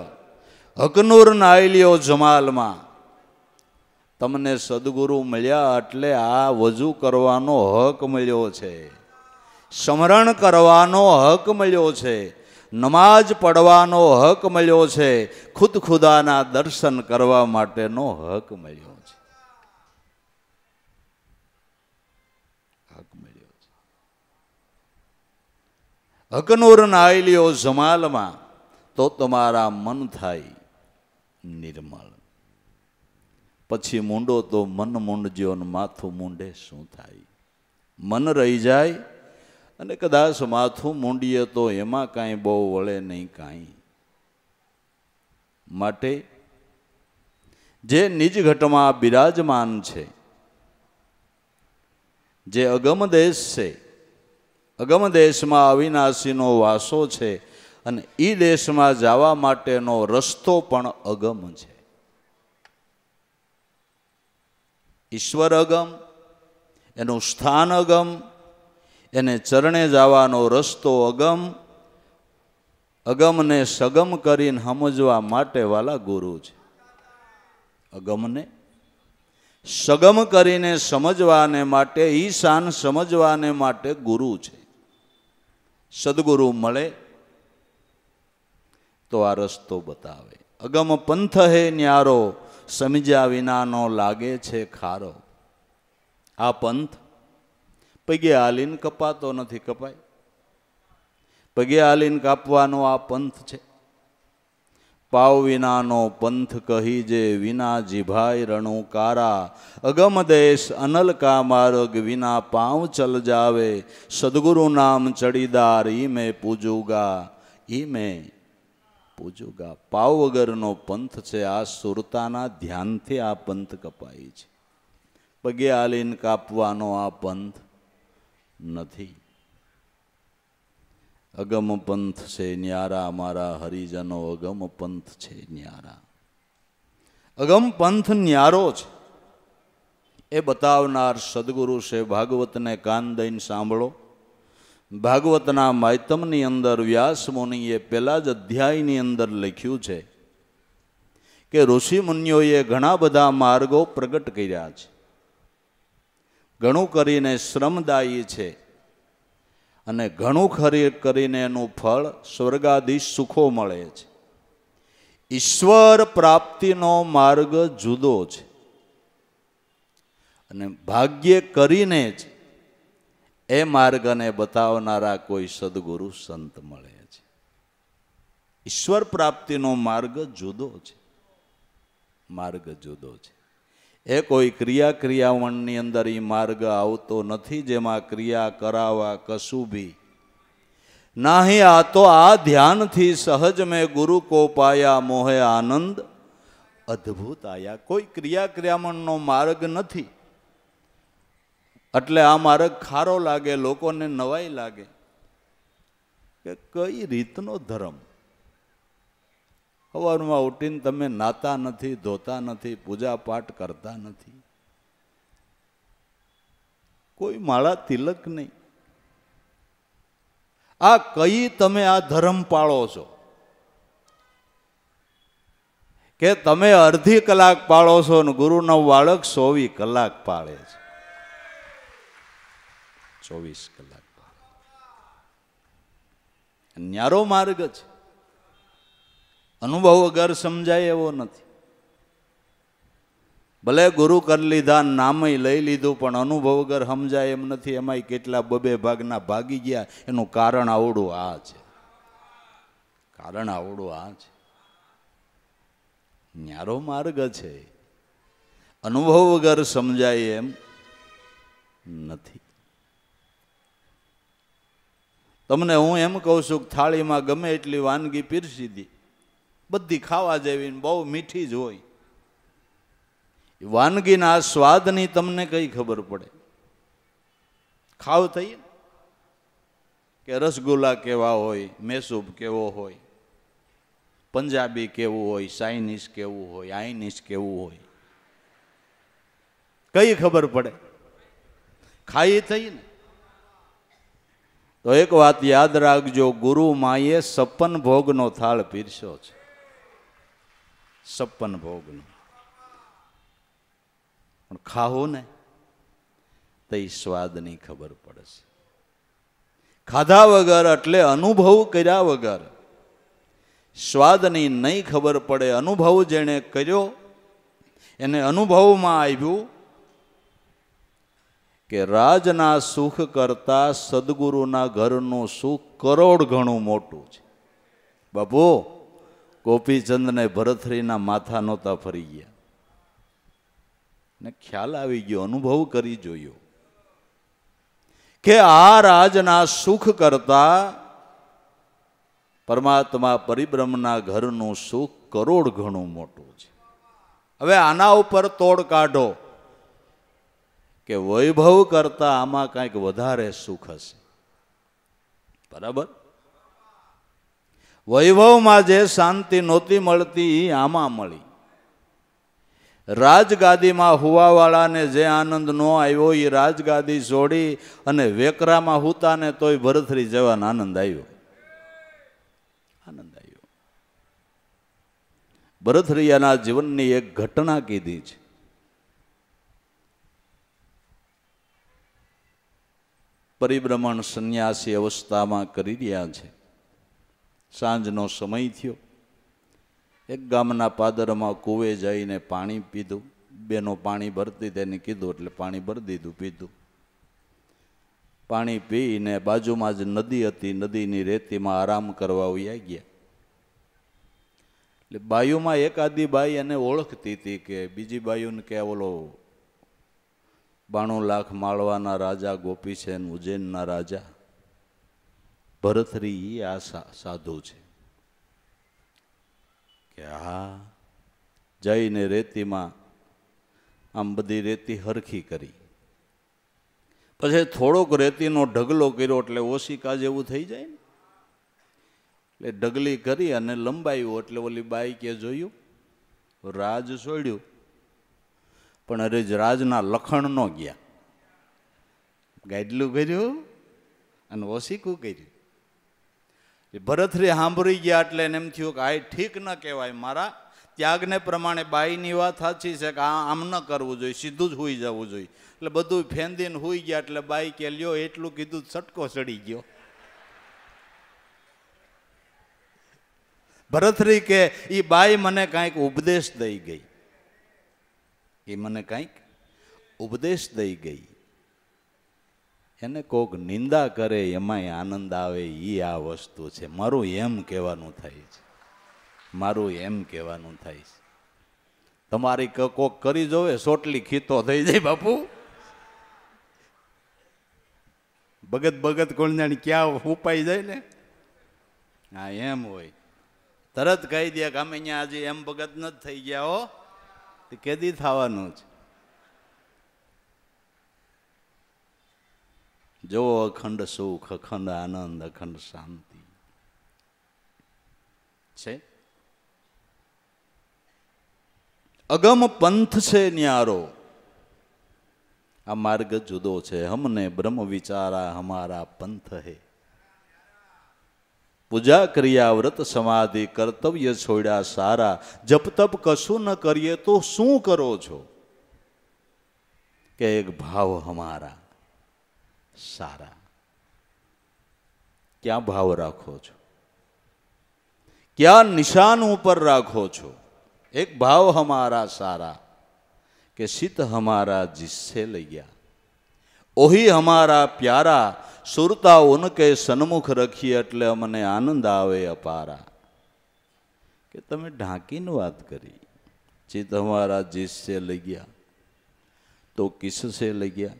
હકનૂર નાઈ લ્યો જમાલમાં. તમને સદગુરુ મળ્યા એટલે આ વજુ કરવાનો હક મળ્યો છે, સ્મરણ કરવાનો હક મળ્યો છે, નમાજ પડવાનો હક મળ્યો છે, ખુદ ખુદાના દર્શન કરવા માટેનો હક મળ્યો છે. હક મળ્યો છે. હકનૂર નાઈ લ્યો જમાલમાં તો તમારા મન થાય નિર્મળ. પછી મૂંડો તો મન મૂંડજો ને માથું મૂંડે શું થાય? મન રહી જાય અને કદાચ માથું મૂંડીએ તો એમાં કાંઈ બહુ વળે નહીં કાંઈ. માટે જે નિજ ઘટમાં બિરાજમાન છે, જે અગમ દેશ છે, અગમ દેશમાં અવિનાશીનો વાસો છે, અને એ દેશમાં જવા માટેનો રસ્તો પણ અગમ છે. ઈશ્વર અગમ, એનું સ્થાન અગમ, એને ચરણે જવાનો રસ્તો અગમ. અગમને સગમ કરીને સમજવા માટે વાલા ગુરુ છે. અગમને સગમ કરીને સમજવાને માટે, ઈશાન સમજવાને માટે ગુરુ છે. સદગુરુ મળે તો આ રસ્તો બતાવે. અગમ પંથ હે ન્યારો, સમજ્યા વિનાનો લાગે છે ખારો. આ પંથ પગે હાલીને કપાતો નથી, કપાય. પગે હાલીને કાપવાનો આ પંથ છે. પાવ વિનાનો પંથ કહી જે, વિના જીભાઈ રણુકારા. અગમ દેશ અનલ કા માર્ગ, વિના પાવ ચલ જાવે. સદગુરુ નામ ચડીદાર, ઈ મેં પૂજુગા, ઈ મેં પૂજુગા. પાવ વગરનો પંથ છે. આ સુરતાના ધ્યાનથી આ પંથ કપાય છે. પગે હાલીને કાપવાનો આ પંથ નથી. અગમ પંથ છે ન્યારા, મારા હરિજનો અગમ પંથ છે ન્યારા. અગમ પંથ ન્યારો છે એ બતાવનાર સદગુરુ છે. ભાગવતને કાન દઈને સાંભળો. ભાગવતના માયતમની અંદર વ્યાસ મુનિએ પહેલા જ અધ્યાયની અંદર લખ્યું છે કે ઋષિ મુનિઓએ ઘણા બધા માર્ગો પ્રગટ કર્યા છે. ઘણું કરીને શ્રમદાયી છે, અને ઘણું કરીને એનું ફળ સ્વર્ગાદી સુખો મળે છે. ઈશ્વર પ્રાપ્તિનો માર્ગ જુદો છે, અને ભાગ્ય કરીને જ એ માર્ગને બતાવનારા કોઈ સદગુરુ સંત મળે છે. ઈશ્વર પ્રાપ્તિનો માર્ગ જુદો છે, માર્ગ જુદો છે. એ કોઈ ક્રિયાવણની અંદર એ માર્ગ આવતો નથી જેમાં ક્રિયા કરાવવા કશું ભી નાહી. આ તો આ ધ્યાનથી સહજ મેં ગુરુ કો પાયા, મોહે આનંદ અદ્ભુત આયા. કોઈ ક્રિયામણનો માર્ગ નથી, એટલે આ માર્ગ ખારો લાગે, લોકોને નવાઈ લાગે કે કઈ રીતનો ધર્મ. સવારમાં ઉઠીને તમે નાતા નથી, ધોતા નથી, પૂજા પાઠ કરતા નથી, કોઈ માળા તિલક નહીં. આ કઈ તમે આ ધર્મ પાળો છો કે તમે અડધી કલાક પાળો છો ને ગુરુનો બાળક 24 કલાક પાળે છે. 24 કલાક ન્યારો માર્ગ છે. અનુભવ વગર સમજાય એવો નથી. ભલે ગુરુ કરી લીધા, નામય લઈ લીધું, પણ અનુભવ વગર સમજાય એમ નથી. એમાંય કેટલા બબે ભાગના ભાગી ગયા. એનું કારણ આવડું આ છે. કારણ આવડું આ છે. ન્યારો માર્ગ છે. અનુભવ વગર સમજાય એમ નથી. તમને હું એમ કહું છું કે થાળીમાં ગમે એટલી વાનગી પીરસી દી, બધી ખાવા જેવી, બહુ મીઠી જ હોય, વાનગીના સ્વાદની તમને કઈ ખબર પડે? ખાવ થઈ કે રસગુલ્લા કેવા હોય, મેસૂબ કેવો હોય, પંજાબી કેવું હોય, ચાઇનીઝ કેવું હોય, આઈનીઝ કેવું હોય, કઈ ખબર પડે? ખાઈ થઈ ને. તો એક વાત યાદ રાખજો, ગુરુ માએ 56 ભોગનો થાળ પીરસ્યો છે. 56 ભોગનો. પણ ખાવું ને તો એ સ્વાદની ખબર પડે છે. ખાધા વગર એટલે અનુભવ કર્યા વગર સ્વાદની નહીં ખબર પડે. અનુભવ જેણે કર્યો એને અનુભવમાં આવ્યું કે રાજના સુખ કરતા સદગુરુના ઘરનું સુખ કરોડ ગણું મોટું છે. બાપુ, ગોપીચંદને ભરથરીના માથા નહોતા ફરી ગયા ને ખ્યાલ આવી ગયો, અનુભવ કરી જોયો કે આ રાજના સુખ કરતા પરમાત્મા પરિબ્રહ્મના ઘરનું સુખ કરોડ ગણું મોટું છે. હવે આના ઉપર તોડ કાઢો કે વૈભવ કરતા આમાં કંઈક વધારે સુખ હશે. બરાબર? વૈભવમાં જે શાંતિ નહોતી મળતી એ આમાં મળી. રાજગાદીમાં હુવાવાળાને જે આનંદ ન આવ્યો એ રાજગાદી છોડી અને વેકરામાં હુતાને તોય ભરથરી જવાનો આનંદ આવ્યો. આનંદ આવ્યો. ભરથરિયાના જીવનની એક ઘટના કીધી છે. પરિભ્રમણ સંન્યાસી અવસ્થામાં કરી રહ્યા છે. સાંજનો સમય થયો. એક ગામના પાદરમાં કૂવે જઈને પાણી પીધું. બેનો પાણી ભરતી તેને કીધું એટલે પાણી ભરી દીધું, પીધું. પાણી પીને બાજુમાં જ નદી હતી, નદીની રેતીમાં આરામ કરવા વયા ગયા. એટલે બાયુમાં એકાદી બાઈ એને ઓળખતી હતી કે બીજી બાયુને કે ઓલો 92 લાખ માળવાના રાજા ગોપીસેન, ઉજ્જૈનના રાજા ભરથરી આ સાધુ છે કે હા. જઈને રેતીમાં આમ બધી રેતી હરખી કરી, પછી થોડોક રેતીનો ઢગલો કર્યો એટલે ઓશિકા જેવું થઈ જાય ને, એટલે ઢગલી કરી અને લંબાયું. એટલે ઓલી બાઈ કે જોયું, રાજ છોડ્યું પણ અરે રાજના લખણ ન ગયા. ગાડલું કર્યું અને ઓશિકું કર્યું. ભરથરી સાંભળી ગયા એટલે એને એમ થયું કે આ ઠીક ન કહેવાય. મારા ત્યાગને પ્રમાણે બાઈની વાત સાચી છે કે આમ ન કરવું જોઈએ, સીધું જ હુઈ જવું જોઈએ. એટલે બધું ફેંદીને હુઈ ગયા. એટલે બાઈ કે લ્યો એટલું કીધું, છટકો ચડી ગયો. ભરથરી કે એ બાઈ મને કાંઈક ઉપદેશ દઈ ગઈ, એ મને કાંઈક ઉપદેશ દઈ ગઈ. એને કોક નિંદા કરે એમાંય આનંદ આવે, એ આ વસ્તુ છે. મારું એમ કહેવાનું થાય છે, મારું એમ કહેવાનું થાય છે. તમારી કોક કરી જોવે, સોટલી ખીતો થઈ જાય બાપુ. ભગત ભગત કોણ જાણે ક્યાં ઉપાઈ જાય ને. હા, એમ હોય તરત કહી દે કે અમે અહીંયા આજે એમ ભગત નથી થઈ ગયા હો. કેદી થવાનું છે? જો અખંડ સુખ, અખંડ આનંદ, અખંડ શાંતિ છે. અગમ પંથ છે ન્યારો, આ માર્ગ જુદો છે. હમને બ્રહ્મ વિચારા હમારા પંથ હે. પૂજા ક્રિયા વ્રત સમાધિ કર્તવ્ય છોડ્યા સારા. જપ તપ કશું ન કરીએ તો શું કરો છો? કે એક ભાવ હમારા સારા. ક્યાં ભાવ રાખો છો? ક્યાં નિશાન ઉપર રાખો છો? એક ભાવ હમારા સારા કે સિત હમારા जिससे લૈયા. ઓહી હમારા પ્યારા, સુરતા ઉનકે સન્મુખ રખીએ એટલે અમને આનંદ આવે અપારા. કે તમે ઢાંકીને વાત કરી. ચિત હમારા जिससे લૈયા તો કિસસે લૈયા.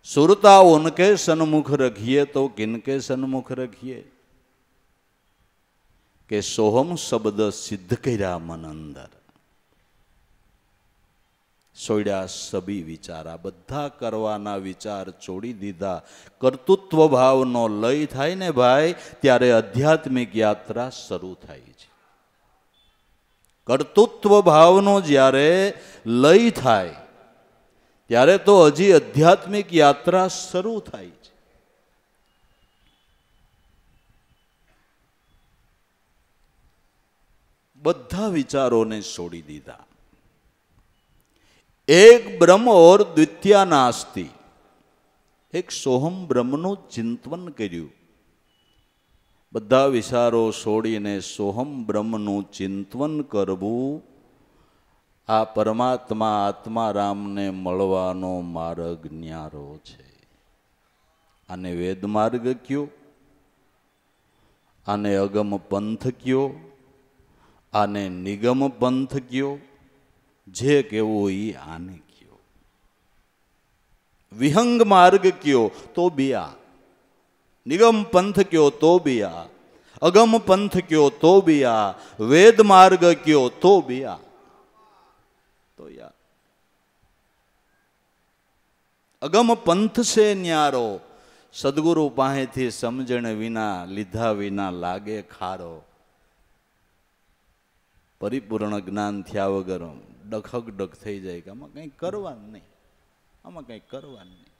સુરતા ઉનકે સન્મુખ રખીએ તો કિનકે સન્મુખ રખીએ. કે સોહમ શબ્દ સિદ્ધ કર્યા મન અંદર. છોડ્યા સબી વિચારા, બધા કરવાના વિચાર છોડી દીધા. કર્તૃત્વ ભાવનો લય થાય ને ભાઈ, ત્યારે આધ્યાત્મિક યાત્રા શરૂ થાય છે. કર્તૃત્વ ભાવનો જ્યારે લય થાય ત્યારે તો હજી આધ્યાત્મિક યાત્રા શરૂ થાય છે. બધા વિચારોને છોડી દીધા. એક બ્રહ્મ ઓર દ્વિતીય નાસ્તિ. એક સોહમ બ્રહ્મનું ચિંતન કર્યું. બધા વિચારો છોડીને સોહમ બ્રહ્મનું ચિંતન કરવું, આ પરમાત્મા આત્મારામને મળવાનો માર્ગ ન્યારો છે. આને વેદ માર્ગ કયો, આને અગમ પંથ કયો, આને નિગમ પંથ કયો, જે કેવો એ આને કયો. વિહંગ માર્ગ કયો તો બી આ, નિગમ પંથ કયો તો બી આ, અગમ પંથ કયો તો બી આ, વેદ માર્ગ કયો તો બી આ. તો યાર અગમ પંથ છે ન્યારો, સદગુરુ પાસેથી સમજણ વિના લીધા વિના લાગે ખારો. પરિપૂર્ણ જ્ઞાન થયા વગર ડખક ડખ થઈ જાય કે આમાં કંઈ કરવાનું નહીં, આમાં કંઈ કરવાનું નહીં.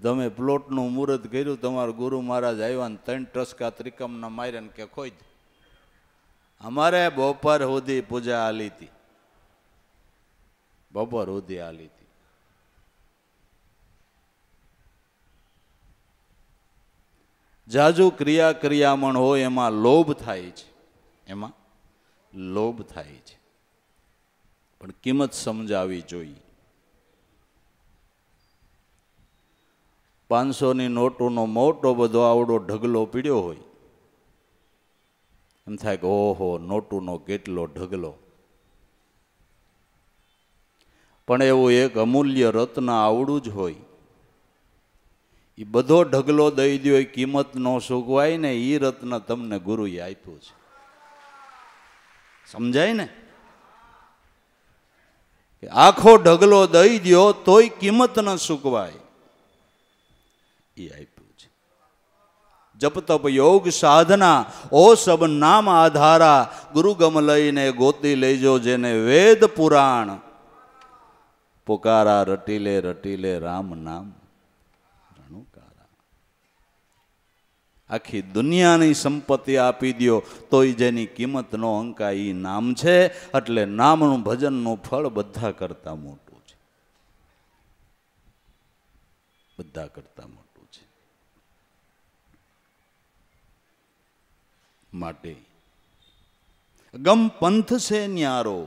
તમે પ્લોટનું મુહૂર્ત કર્યું, તમારા ગુરુ મહારાજ આવ્યા ને 3 ટસકા ત્રિકમના માર્યા ને કે ખોઈ દે. અમારે બપોર સુધી પૂજા આલી હતી, બપોર સુધી આલી હતી. જાજુ ક્રિયા ક્રિયામણ હોય એમાં લોભ થાય છે, એમાં લોભ થાય છે. પણ કિંમત સમજાવી જોઈએ. 500ની નોટોનો મોટો બધો આવડો ઢગલો પીડ્યો હોય, એમ થાય કે ઓહો નોટોનો કેટલો ઢગલો. પણ એવું એક અમૂલ્ય રત્ન આવડું જ હોય, એ બધો ઢગલો દઈ દો, એ કિંમત નો સુકવાય ને. એ રત્ન તમને ગુરુએ આપ્યું છે, સમજાય ને? આખો ઢગલો દઈ દો તોય કિંમત ન સુકવાય, એ આપ્યું છે. જપ તપ યોગ સાધના ઓ સબ નામ આધારા, ગુરુગમ લઈને ગોતી લેજો જેને વેદ પુરાણ. પુકારા રટીલે રામ નામ રણુકારા. આખી દુનિયાની સંપત્તિ આપી દો તોય જેની કિંમત નો અંકા એ નામ છે. એટલે નામનું ભજનનું ફળ બધા કરતા મોટું છે, બધા કરતા મોટું છે. માટે ગમ પંથ છે ન્યારો,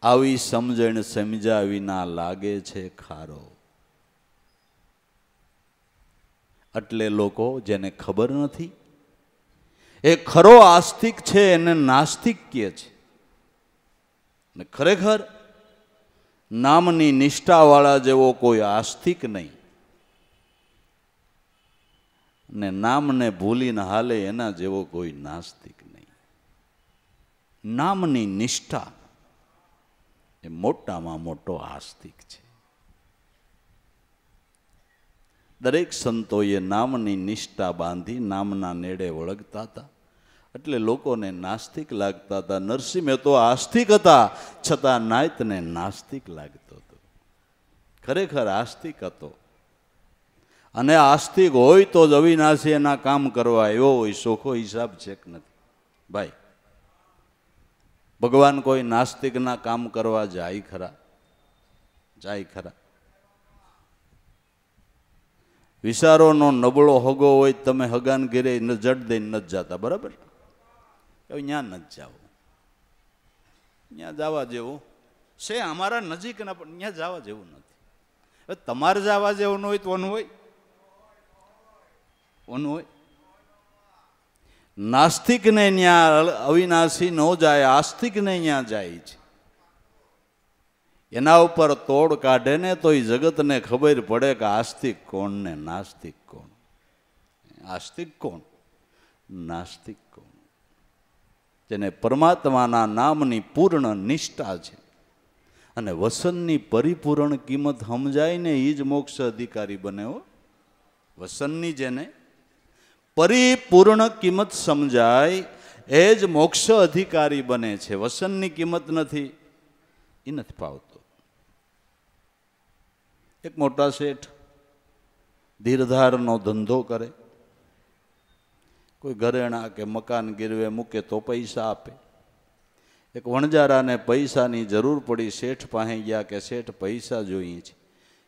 આવી સમજણ સમજ્યા વિના લાગે છે ખારો. એટલે લોકો જેને ખબર નથી એ ખરો આસ્તિક છે એને નાસ્તિક કહે છે. ને ખરેખર નામની નિષ્ઠાવાળા જેવો કોઈ આસ્તિક નહીં. ને નામને ભૂલીને હાલે એના જેવો કોઈ નાસ્તિક નહીં. નામની નિષ્ઠા એ મોટામાં મોટો આસ્તિક છે. દરેક સંતોએ નામની નિષ્ઠા બાંધી નામના નેડે વળગતા હતા એટલે લોકોને નાસ્તિક લાગતા હતા. નરસિંહ મહેતો આસ્તિક હતા, છતાં નાયતને નાસ્તિક લાગતો હતો. ખરેખર આસ્તિક હતો. અને આસ્તિક હોય તો જ અવિનાશી એના કામ કરવા એવો હોય. સોખો હિસાબ છે કે નથી ભાઈ? ભગવાન કોઈ નાસ્તિકના કામ કરવા જાય ખરા? જાય ખરા? વિચારોનો નબળો હગો હોય, તમે હગાન ઘેરે જડ દઈને નથી જતા, બરાબર? ત્યાં નથી જાવ, ત્યાં જવા જેવું છે. અમારા નજીકના પણ ત્યાં જવા જેવું નથી. હવે તમારે જવા જેવું ન હોય તો ઓનું હોય, ઓનું હોય. નાસ્તિકને ત્યાં અવિનાશી ન જાય, આસ્તિકને ત્યાં જાય છે. એના ઉપર તોડ કાઢે ને તો એ જગતને ખબર પડે કે આસ્તિક કોણ ને નાસ્તિક કોણ. આસ્તિક કોણ, નાસ્તિક કોણ? જેને પરમાત્માના નામની પૂર્ણ નિષ્ઠા છે અને વસનની પરિપૂર્ણ કિંમત સમજાય ને એ જ મોક્ષ અધિકારી બને હો. વસનની જેને પરિપૂર્ણ કિંમત સમજાય એ જ મોક્ષ અધિકારી બને છે. વસનની કિંમત નથી, એ નથી પાવતો. એક મોટા શેઠ ધીરધારનો ધંધો કરે. કોઈ ઘરેણા કે મકાન ગીરવે મૂકે તો પૈસા આપે. એક વણજારાને પૈસાની જરૂર પડી. શેઠ પાસે ગયા કે શેઠ પૈસા જોઈએ છે.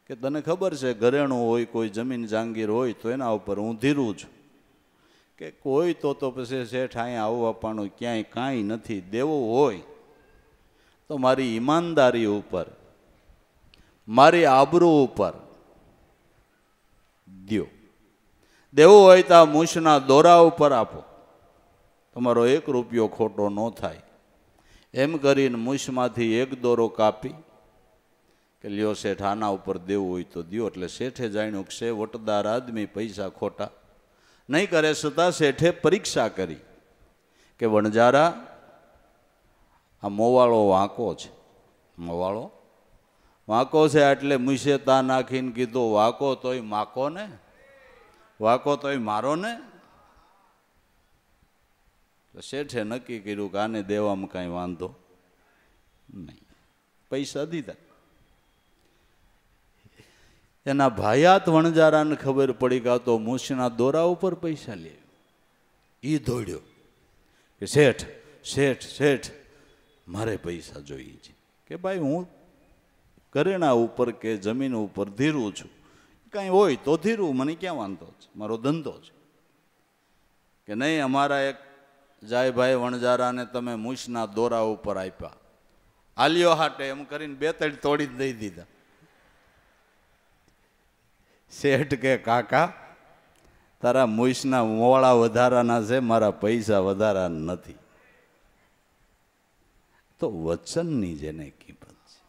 કે તને ખબર છે ઘરેણું હોય, કોઈ જમીન જાંગીર હોય તો એના ઉપર હું ધીરું છું. કે કોઈ તો પછી શેઠ અહીંયા આવું આપવાનું ક્યાંય કાંઈ નથી. દેવું હોય તો મારી ઈમાનદારી ઉપર, મારી આબરૂ ઉપર દ્યો. દેવું હોય તો આ મૂછના દોરા ઉપર આપો, તમારો 1 રૂપિયો ખોટો ન થાય. એમ કરીને મૂછમાંથી 1 દોરો કાપી કે લ્યો શેઠ આના ઉપર દેવું હોય તો દ્યો. એટલે શેઠે જાણ્યું કે છે વટદાર આદમી, પૈસા ખોટા નહીં કરે. છતાં શેઠે પરીક્ષા કરી કે વણજારા આ મોવાળો વાંકો છે, મોવાળો વાંકો છે. એટલે મૂછે તા નાખીને કીધું વાંકો તોય માકો ને, વાંકો તોય મારો ને. શેઠે નક્કી કર્યું કે આને દેવામાં કાંઈ વાંધો નહીં. પૈસા દીધા. એના ભાયાત વણજારાને ખબર પડી કે આ તો મૂછના દોરા ઉપર પૈસા લે. એ દોડ્યો કે શેઠ શેઠ શેઠ મારે પૈસા જોઈએ છે. કે ભાઈ હું ઘરેણા ઉપર કે જમીન ઉપર ધીરું છું, કાંઈ હોય તો ધીરું, મને ક્યાં વાંધો છે, મારો ધંધો છે. કે નહીં, અમારા એક જાયભાઈ વણજારાને તમે મૂછના દોરા ઉપર આપ્યા, આલ્યો હાટે એમ કરીને 2-3 તોડી દઈ દીધા. શેઠ કે કાકા તારા મૂછના મોળા વધારાના છે, મારા પૈસા વધારાના નથી. તો વચનની જેને કિંમત છે,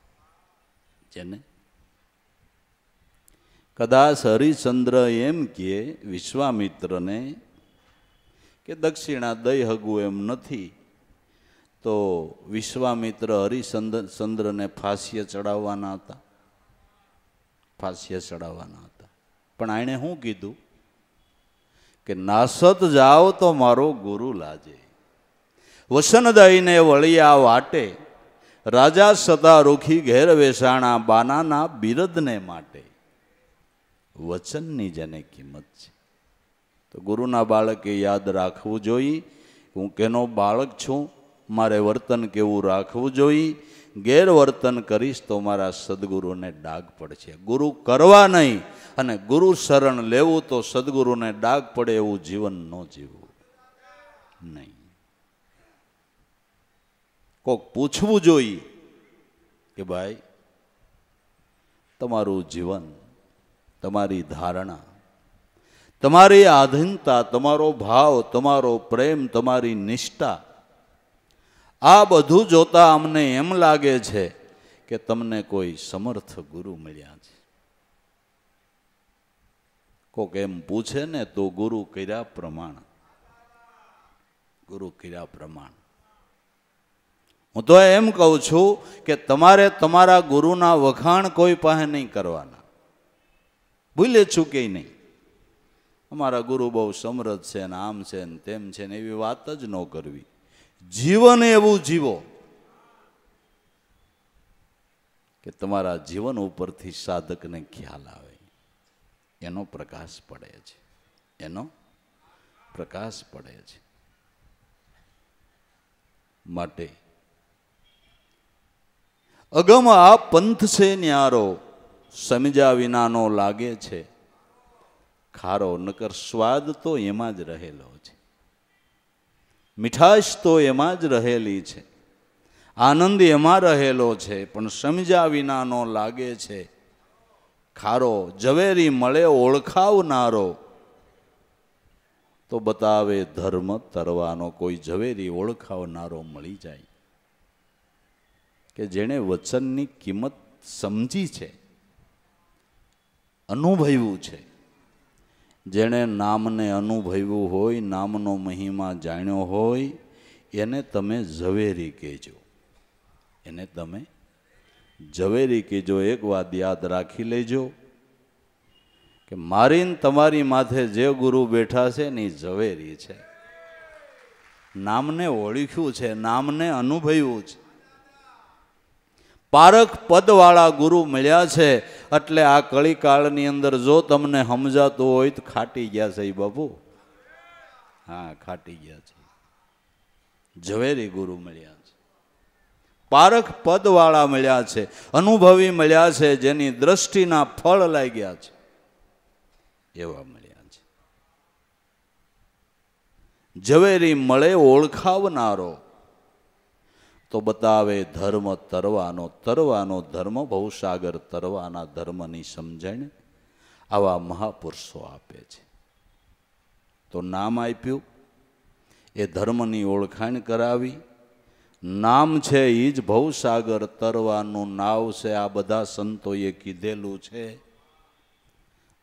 જેને કદાચ હરિચંદ્ર એમ કહે વિશ્વામિત્રને કે દક્ષિણા દઈ હગું એમ નથી, તો વિશ્વામિત્ર હરિચંદ્રને ફાંસીએ ચડાવવાના હતા, ફાંસીએ ચડાવવાના હતા. પણ આણે શું કીધું કે નાસત જાઓ તો મારો ગુરુ લાજે, વસન દઈને વળિયા વાટે, રાજા સદા રૂખી ઘેર વેસાણા, બાનાના બિરદને માટે. વચનની જેને કિંમત છે. તો ગુરુના બાળકે યાદ રાખવું જોઈએ, હું કેનો બાળક છું, મારે વર્તન કેવું રાખવું જોઈએ. ગેરવર્તન કરીશ તો મારા સદગુરુને ડાઘ પડશે. ગુરુ કરવા નહીં અને ગુરુ શરણ લેવું તો સદગુરુને ડાઘ પડે એવું જીવન ન જીવવું નહીં. કોક પૂછવું જોઈએ કે ભાઈ તમારું જીવન, તમારી ધારણા, તમારી આધીનતા, તમારો ભાવ, તમારો પ્રેમ, તમારી નિષ્ઠા, આ બધું જોતા અમને એમ લાગે છે કે તમને કોઈ સમર્થ ગુરુ મળ્યા છે. કોક એમ પૂછે ને તો ગુરુ કર્યા પ્રમાણ, ગુરુ કર્યા પ્રમાણ. હું તો એમ કહું છું કે તમારે તમારા ગુરુના વખાણ કોઈ પાસે નહીં કરવાના, ભૂલે ચૂકે નહીં. અમારા ગુરુ બહુ સમૃદ્ધ છે ને આમ છે ને તેમ છે ને એવી વાત જ ન કરવી. જીવન એવું જીવો કે તમારા જીવન ઉપરથી સાધકને ખ્યાલ આવે, એનો પ્રકાશ પડે છે, એનો પ્રકાશ પડે છે. માટે અગમ આ પંથ છે ન્યારો, સમજ્યા વિનાનો લાગે છે ખારો. નકર સ્વાદ તો એમાં જ રહેલો છે, મીઠાશ તો એમાં જ રહેલી છે, આનંદ એમાં રહેલો છે, પણ સમજ્યા વિનાનો લાગે છે ખારો. ઝવેરી મળે ઓળખાવનારો તો બતાવે ધર્મ તરવાનો. કોઈ ઝવેરી ઓળખાવનારો મળી જાય કે જેણે વચનની કિંમત સમજી છે, અનુભવ્યું છે. જેણે નામને અનુભવ્યું હોય, નામનો મહિમા જાણ્યો હોય, એને તમે ઝવેરી કહેજો, એને તમે ઝવેરી કહેજો. એક વાત યાદ રાખી લેજો કે મારી ને તમારી માથે જે ગુરુ બેઠા છે ને એ ઝવેરી છે. નામને ઓળખ્યું છે, નામને અનુભવ્યું છે. પારખ પદવાળા ગુરુ મળ્યા છે. એટલે આ કળીકાળની અંદર જો તમને સમજાતું હોય તો ખાટી ગયા છે બાપુ, હા ખાટી ગયા છે. ઝવેરી ગુરુ મળ્યા છે, પારખ પદવાળા મળ્યા છે, અનુભવી મળ્યા છે, જેની દ્રષ્ટિના ફળ લાગ્યા છે એવા મળ્યા છે. ઝવેરી મળે ઓળખાવનારો તો બતાવે ધર્મ તરવાનો. તરવાનો ધર્મ, ભવસાગર તરવાના ધર્મની સમજણ આવા મહાપુરુષો આપે છે. તો નામ આપ્યું, એ ધર્મની ઓળખાણ કરાવી. નામ છે એ જ ભવસાગર તરવાનું નાવ છે. આ બધા સંતોએ કીધેલું છે,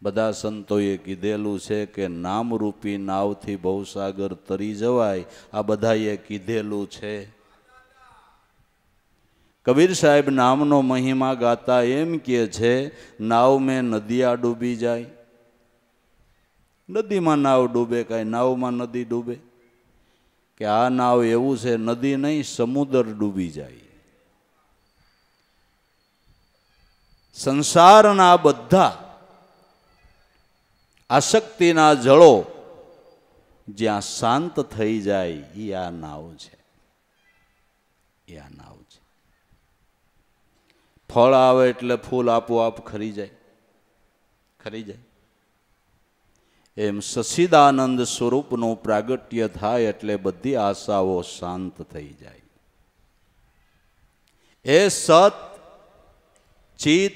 બધા સંતોએ કીધેલું છે કે નામરૂપી નાવથી ભવસાગર તરી જવાય. આ બધાએ કીધેલું છે. કબીર સાહેબ નામનો મહિમા ગાતા એમ કહે છે, નાવ મેં નદિયા ડૂબી જાય. નદીમાં નાવ ડૂબે, કાંઈ નાવમાં નદી ડૂબે? કે આ નાવ એવું છે, નદી નહીં સમુદ્ર ડૂબી જાય. સંસારના બધા આસક્તિના જળો જ્યાં શાંત થઈ જાય એ આ નાવ છે, એ આ નાવ છે. ફળ આવે એટલે ફૂલ આપોઆપ ખરી જાય, ખરી જાય. એમ સચ્ચિદાનંદ સ્વરૂપનું પ્રાગટ્ય થાય એટલે બધી આશાઓ શાંત થઈ જાય. એ સત ચિત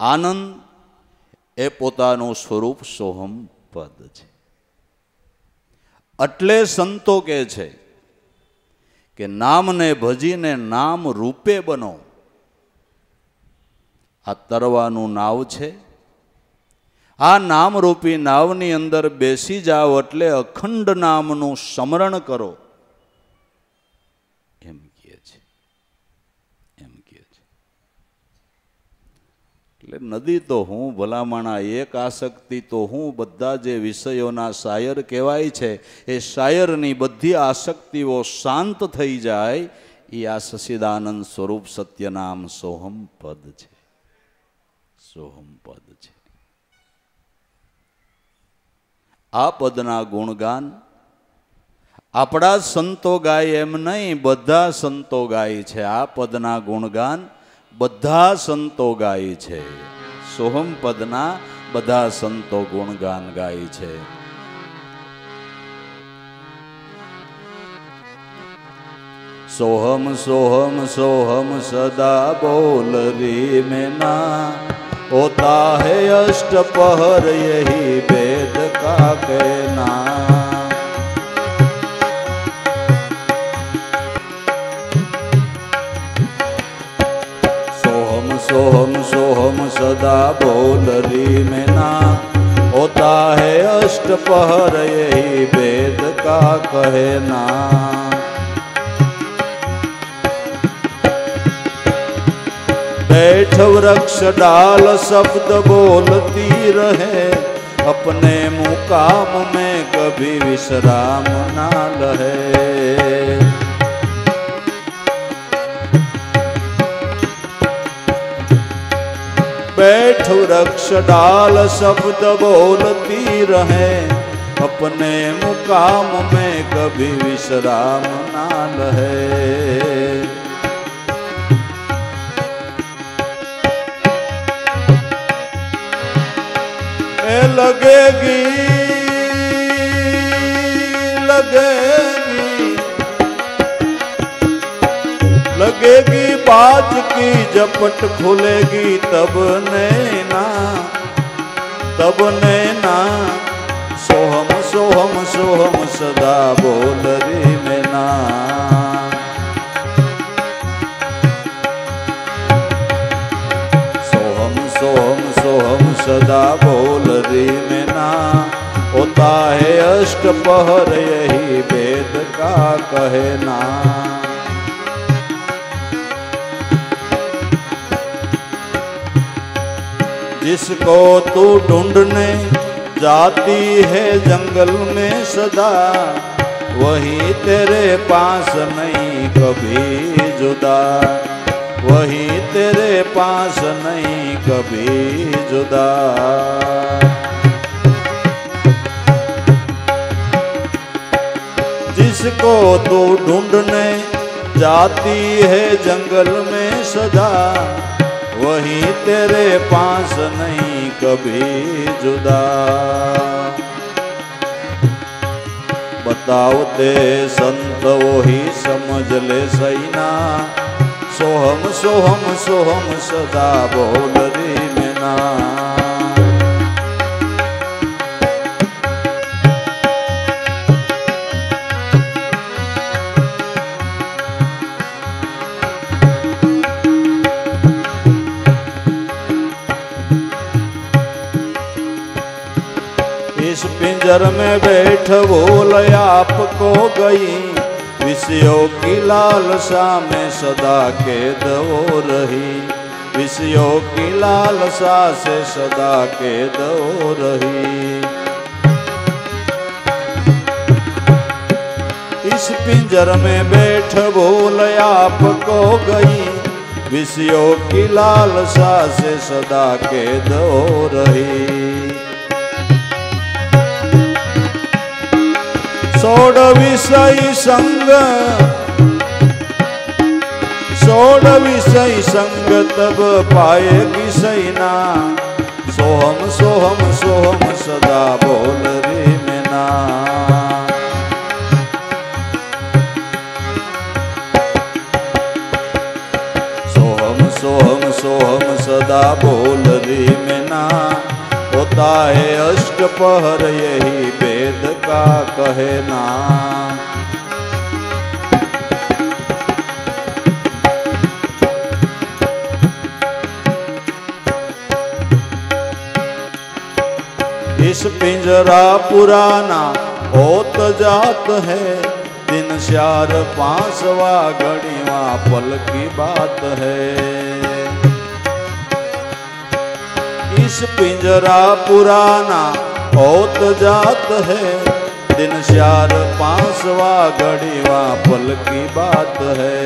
આનંદ એ પોતાનું સ્વરૂપ સોહમ પદ છે. એટલે સંતો કહે છે કે નામને ભજીને નામ રૂપે બનો. આ તરવાનું નાવ છે. આ નામરૂપી નાવની અંદર બેસી જાઓ એટલે અખંડ નામનું સ્મરણ કરો, એમ કહે છે, એમ કહે છે. એટલે નદી તો હું, ભલામણા એક આસક્તિ તો હું, બધા જે વિષયોના શાયર કહેવાય છે એ શાયરની બધી આસક્તિઓ શાંત થઈ જાય. એ આ સચ્ચિદાનંદ સ્વરૂપ સત્યનામ સોહમ પદ છે, સોહમ પદ છે. આ પદના ગુણગાન આપણા સંતો ગાય એમ નહીં, બધા સંતો ગાય છે. આ પદના ગુણગાન બધા સંતો ગાય છે. સોહમ પદના બધા સંતો ગુણગાન ગાય છે. સોહમ સોહમ સોહમ સદા બોલ રે મેના, होता है अष्टपहर यही वेद का कहना. सोहम सोहम सोहम सदा बोल री में ना, होता है अष्टपहर यही वेद का कहना. बैठ वृक्ष डाल शब्द बोलती रहे, अपने मुकाम में कभी विश्राम ना लहे। बैठ वृक्ष डाल शब्द बोलती रहे, अपने मुकाम में कभी विश्राम ना लहे। लगेगी लगेगी लगेगी बाज की झपट, खुलेगी तब नैना सोहम सोहम सोहम सदा बोल री मैना। सोहम सोहम सोहम सदा बोल री मैना, होता है अष्ट पहर यही वेद का कहना। जिसको तू ढूंढने जाती है जंगल में सदा, वही तेरे पास नहीं कभी जुदा, वही तेरे पास नहीं कभी जुदा। जिसको तू ढूंढने जाती है जंगल में सदा, वही तेरे पास नहीं कभी जुदा। बताओ ते संत वही समझ ले सैना, सोहम सोहम सोहम सदा बोल री मैना। इस पिंजर में बैठ बोल आपको गई, विषयों की लालसा में सदा कैद हो रही, विषयों की लालसा से सदा कैद हो रही। इस पिंजर में बैठ बोल आपको गई, विषयों की लालसा से सदा कैद हो रही। सोड विषय संग, सोड विषय संग तब पाएगी सैना, सोहम सोहम सोहम सदा बोल री मैना। सोहम सोहम सोहम सदा बोल री मैना, होता है अष्ट पहर यही वेद का कहना। इस पिंजरा पुराना होत जात है, दिन श्यार पांचवा घड़ीवा पल की बात है। इस पिंजरा पुराना होत जात है, दिन श्यार पांचवा घड़ीवा पल की बात है।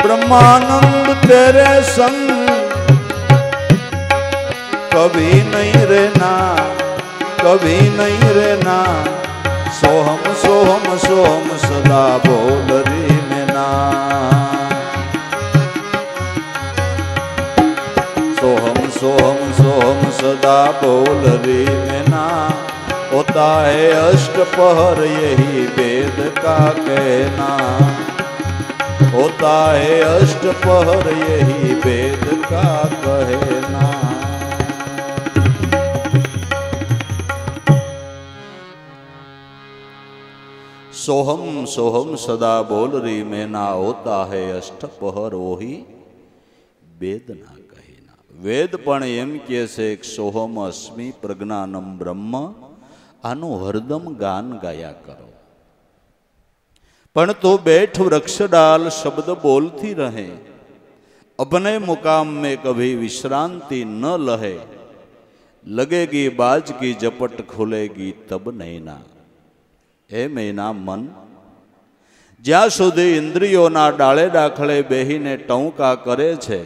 ब्रह्मानंद तेरे संग कभी नहीं रहना, कभी नहीं रहना, सोहम सोहम सोहम सदा बोल री मैना। सोहम सोहम सोहम सदा बोल री मैना, होता है अष्ट पहर यही वेद का कहना, होता है अष्ट पहर यही वेद का कहना। सोहम सोहम सदा बोल री मैना, होता है अष्ट पहर वही वेद ना कहना। वेद पण एम के छे सोहम अस्मि प्रज्ञानम ब्रह्म, आनु हरदम गान गाया करो। पण तो बैठ वृक्ष डाल शब्द बोलती रहे, अपने मुकाम में कभी विश्रांति न लहे, लगेगी बाज की झपट खुलेगी तब नैना। ए मैना मन, ज्यां सुधी इंद्रियोना डाळे डाखळे बेहीने टौका करे छे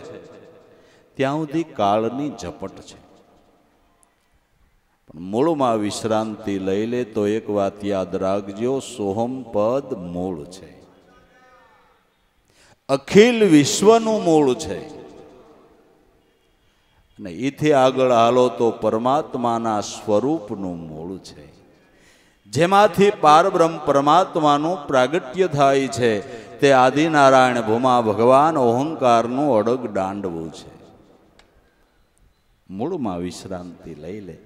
ત્યાં સુધી કાળની ઝપટ છે, પણ મૂળમાં વિશ્રાંતિ લઈ લે તો એક વાત યાદ રાખજો, સોહમ પદ મૂળ છે, અખિલ વિશ્વનું મૂળ છે, અને એથી આગળ હાલો તો પરમાત્માના સ્વરૂપનું મૂળ છે, જેમાંથી પારબ્રહ્મ પરમાત્માનું પ્રાગટ્ય થાય છે. તે આદિનારાયણ ભૂમા ભગવાન ઓહંકારનું અડગ દાંડવું છે. મૂળમાં વિશ્રાંતિ લઈ લે,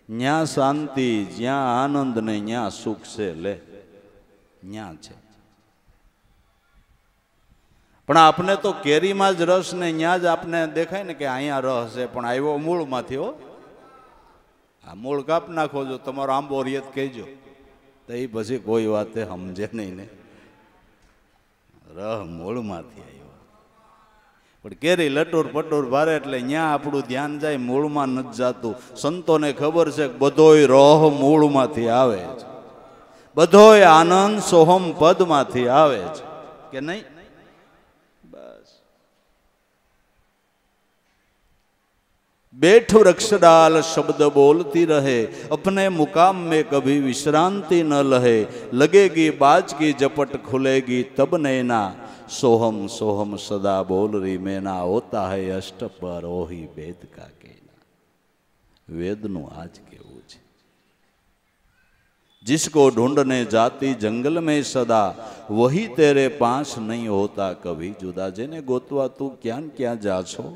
ન્યા શાંતિ, જ્યાં આનંદ ને ન્યા સુખ છે, લે ન્યા છે. પણ આપને તો કેરીમાં જ રસ ને ન્યા જ આપને દેખાય ને કે અહીંયા રસ છે, પણ આવ્યો મૂળમાંથી. હો, આ મૂળ કાપ નાખો, જો તમારો આંબો રિયત કહેજો તો એ પછી કોઈ વાતે સમજે નહીં ને. રહ મૂળમાંથી આવ્યો, પણ કેરી લટોર પટોર ભારે એટલે ન્યા આપણું ધ્યાન જાય, મૂળમાં નથી જાતું. સંતોને ખબર છે કે બધોય રહ મૂળમાંથી આવે છે, બધોય આનંદ સોહમ પદમાંથી આવે છે, કે નહીં? બસ બેઠ वृक्ष डाल शब्द बोलती रहे, अपने मुकाम में कभी विश्रांति न लहे, लगेगी बाज की झपट खुलेगी तब नैना. सोहम सोहम सदा बोल रही मैना, होता है अष्ट पर ओही वेद का कहना. वेदનું આજ કેવું છે, जिसको ढूंढने जाती जंगल में सदा, वही तेरे पास नहीं होता कभी जुदा. જેને ગોતવા તું ક્યાં ક્યાં જા છો,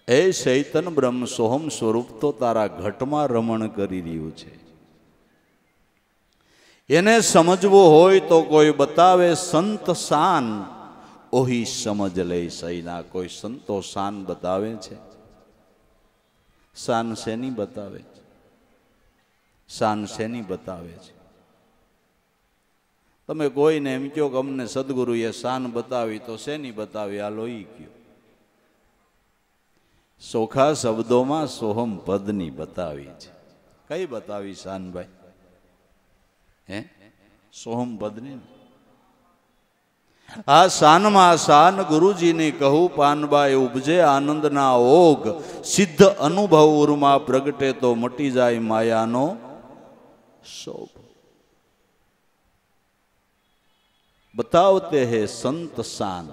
એ ચૈતન બ્રહ્મ સોહમ સ્વરૂપ તો તારા ઘટમાં રમણ કરી રહ્યું છે. એને સમજવું હોય તો કોઈ બતાવે સંત શાન, ઓહી સમજ લે સૈના. કોઈ સંતો શાન બતાવે છે. શાન શેની બતાવે છે? શાન શેની બતાવે છે? તમે કોઈને એમ કહો કે અમને સદગુરુએ શાન બતાવી, તો શેની બતાવી? આ લોહી કયો. સોખા શબ્દોમાં સોહમ પદની બતાવી છે. કઈ બતાવી શાનભાઈ? હે, સોહમ પદની. આ શાનમાં શાન ગુરુજીની કહું પાનબાઈ, ઉપજે આનંદના ઓગ, સિદ્ધ અનુભવ ઉરમાં પ્રગટે તો મટી જાય માયાનો શોભ. બતાવતે હે સંત શાન,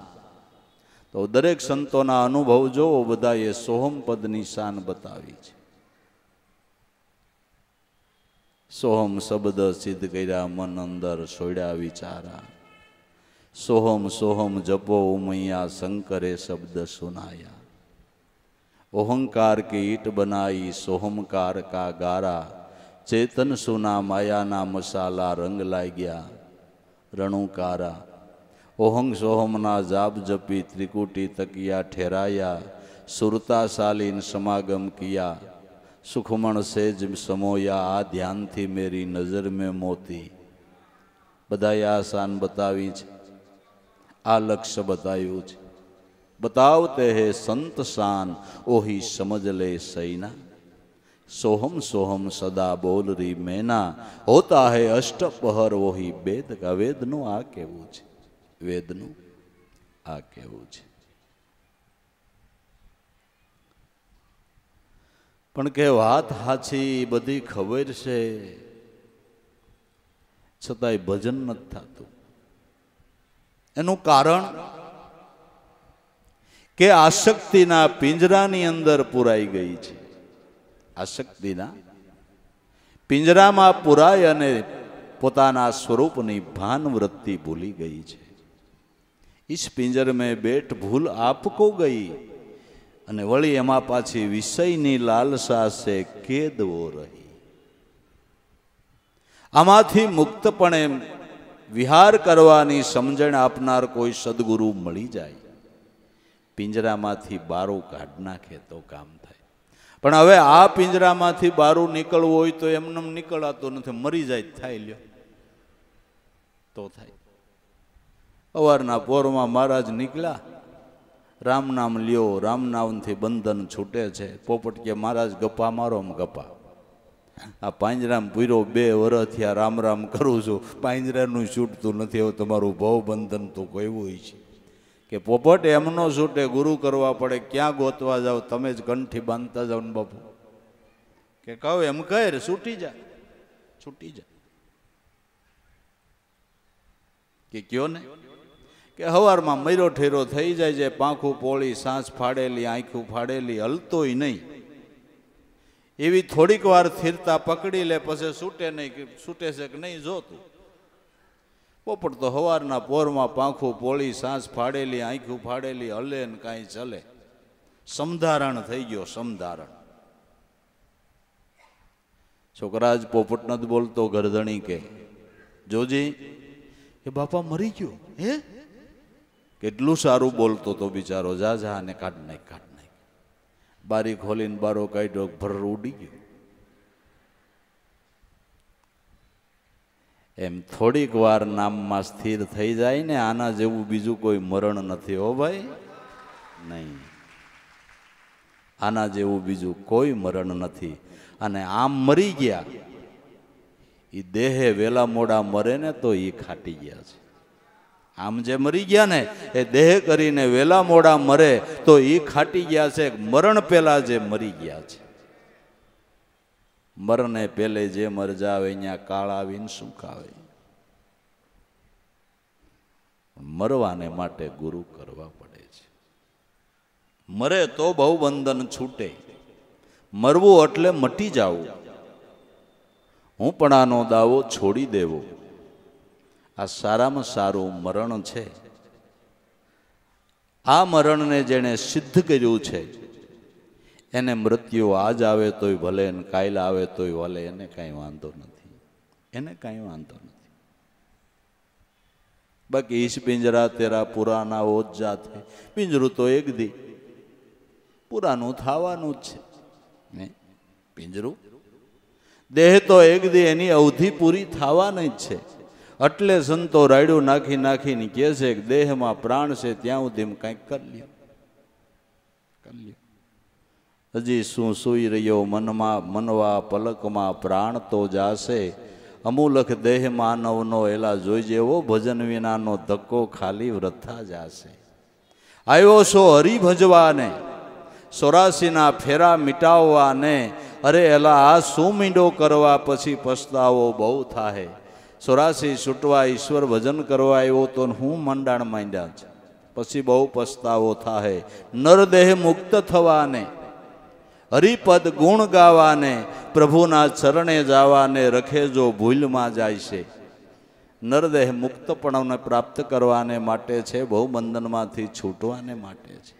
તો દરેક સંતોના અનુભવ જોવો, બધાએ સોહમ પદની શાન બતાવી છે. સોહમ શબ્દ સિદ્ધ કર્યા મન અંદર સોડ્યા વિચારા, સોહમ સોહમ જપો ઉમૈયા શંકરે શબ્દ સુનાયા. ઓહંકાર की ईट बनाई सोहमकार का गारा, चेतन सुना मायाना मसाला रंग लाग्या रણુકારા. ઓહંગ સોહમના જાપ જપી ત્રિકુટી તકિયા ઠેરાયા, સુરતા શાલીન સમાગમ કિયા, સુખમણ સેજ સમોયા, આ ધ્યાનથી મેરી નજર મેં મોતી. બધાએ આ શાન બતાવી છે, આ લક્ષ્ય બતાવ્યું છે. बतावते हैं संत शान, ओही समझ ले सैना. सोहम सोहम सदा बोल रही मैना, होता है अष्टपहर वही वेद का. वेदનું આ કેવું છે, વેદનું આ કેવું છે. પણ કે વાત સાચી, બધી ખબર છે, છતાંય ભજન નથી થતું. એનું કારણ કે આસક્તિના પિંજરાની અંદર પુરાઈ ગઈ છે. આસક્તિના પિંજરામાં પુરાય અને પોતાના સ્વરૂપની ભાન વૃત્તિ ભૂલી ગઈ છે. इस पिंजर में बैठ भूल आपको गई, અને વળી એમાં પાછી વિષયની લાલસા છે કેદવો રહી. આમાંથી મુક્તપણે વિહાર કરવાની સમજણ આપનાર કોઈ સદગુરુ મળી જાય, પિંજરામાંથી બારું કાઢ નાખે તો કામ થાય. પણ હવે આ પિંજરામાંથી બારું નીકળવું હોય તો એમને નીકળાતું નથી, મરી જાય થાય. લ્યો તો થાય. સવારના પોરમાં મહારાજ નીકળ્યા રામ નામ લ્યો, રામ નામથી બંધન છૂટે છે. પોપટ કે મહારાજ ગપ્પા મારો ગપ્પા, આ પાંજરામાં પૂરો 2 વર્ષ થયા રામ રામ કરું છું, પાંજરાનું છૂટતું નથી, હવે તમારું ભાવ બંધન તો કોઈ હોય છે કે પોપટ એમનો છૂટે, ગુરુ કરવા પડે. ક્યાં ગોતવા જાઓ, તમે જ કંઠી બાંધતા જાઓ ને બાપુ કે કહો એમ કહે છૂટી જા, છૂટી જા કે કયો ને કે હવારમાં મૈરો ઠેરો થઈ જાય છે, પાંખું પોળી, સાંસ ફાડેલી, આંખું ફાડેલી, હલતોય નહીં. એવી થોડીક વાર સ્થિરતા પકડી લે, પછી છૂટે નહીં, છૂટે છે કે નહીં જોતું. પોપટ તો હવારના પોરમાં પાંખું પોળી, સાંસ ફાડેલી, આંખું ફાડેલી, હલે ને કાંઈ ચલે. સમધારણ થઈ ગયો, સમધારણ. છોકરા જ પોપટ નથી બોલતો, ગરદણી કે જોજી એ બાપા મરી ગયો. હે કેટલું સારું બોલતો તો બિચારો, જા જા ને કાઢ નાખ, કાઢ નાખ. બારી ખોલીને બારો કાઢ્યો, ભર ઉડી ગયો. એમ થોડીક વાર નામમાં સ્થિર થઈ જાય ને, આના જેવું બીજું કોઈ મરણ નથી હો ભાઈ, નહીં. આના જેવું બીજું કોઈ મરણ નથી. અને આમ મરી ગયા, એ દેહે વેલા મોડા મરે ને તો એ ખાટી ગયા છે. આમ જે મરી ગયા ને એ દેહ કરીને વેલા મોડા મરે તો એ ખાટી ગયા છે. મરણ પેલા જે મરી ગયા છે, મરને પેલે જે મરજાવે અહીંયા કાળ આવીને શું ખાવે. મરવાને માટે ગુરુ કરવા પડે છે. મરે તો બહુ બંધન છૂટે. મરવું એટલે મટી જવું. હું પણ આનો દાવો છોડી દેવો. આ સારામાં સારું મરણ છે. આ મરણને જેણે સિદ્ધ કર્યું છે એને મૃત્યુ આજ આવે તોય ભલે ને કાલ આવે તોય ભલે, એને કાંઈ વાંધો નથી, એને કાંઈ વાંધો નથી. બાકી ઈશ પિંજરા તેરા પુરાના ઓજ જાતે, પિંજરું તો એક દી પુરાનું થવાનું જ છે. પિંજરું દેહ તો એક દી એની અવધિ પૂરી થવાની જ છે. એટલે સંતો રાયડું નાખી નાખીને કહે છે કે દેહમાં પ્રાણ છે ત્યાં સુધી કંઈક કરી લ્યો, કરી લ્યો. હજી શું સૂઈ રહ્યો મનમાં, મનવા પલકમાં પ્રાણ તો જાશે. અમૂલક દેહ માનવનો એલા જોઈ જેવો, ભજન વિનાનો ધક્કો ખાલી વૃથા જાશે. આવ્યો છો હરી ભજવાને, 84ના ફેરા મિટાવવાને. અરે એલા આ શું મીંડો કરવા, પછી પછતાવો બહુ થાય. 84 છૂટવા ઈશ્વર ભજન કરવા આવ્યો તો હું મંડાણ માંડ્યા છે, પછી બહુ પછતાવો થાય. નરદેહ મુક્ત થવાને, હરિપદ ગુણ ગાવાને, પ્રભુના ચરણે જાવાને, રખે જો ભૂલમાં જાય છે. નરદેહ મુક્તપણને પ્રાપ્ત કરવાને માટે છે, બહુ બંધનમાંથી છૂટવાને માટે છે.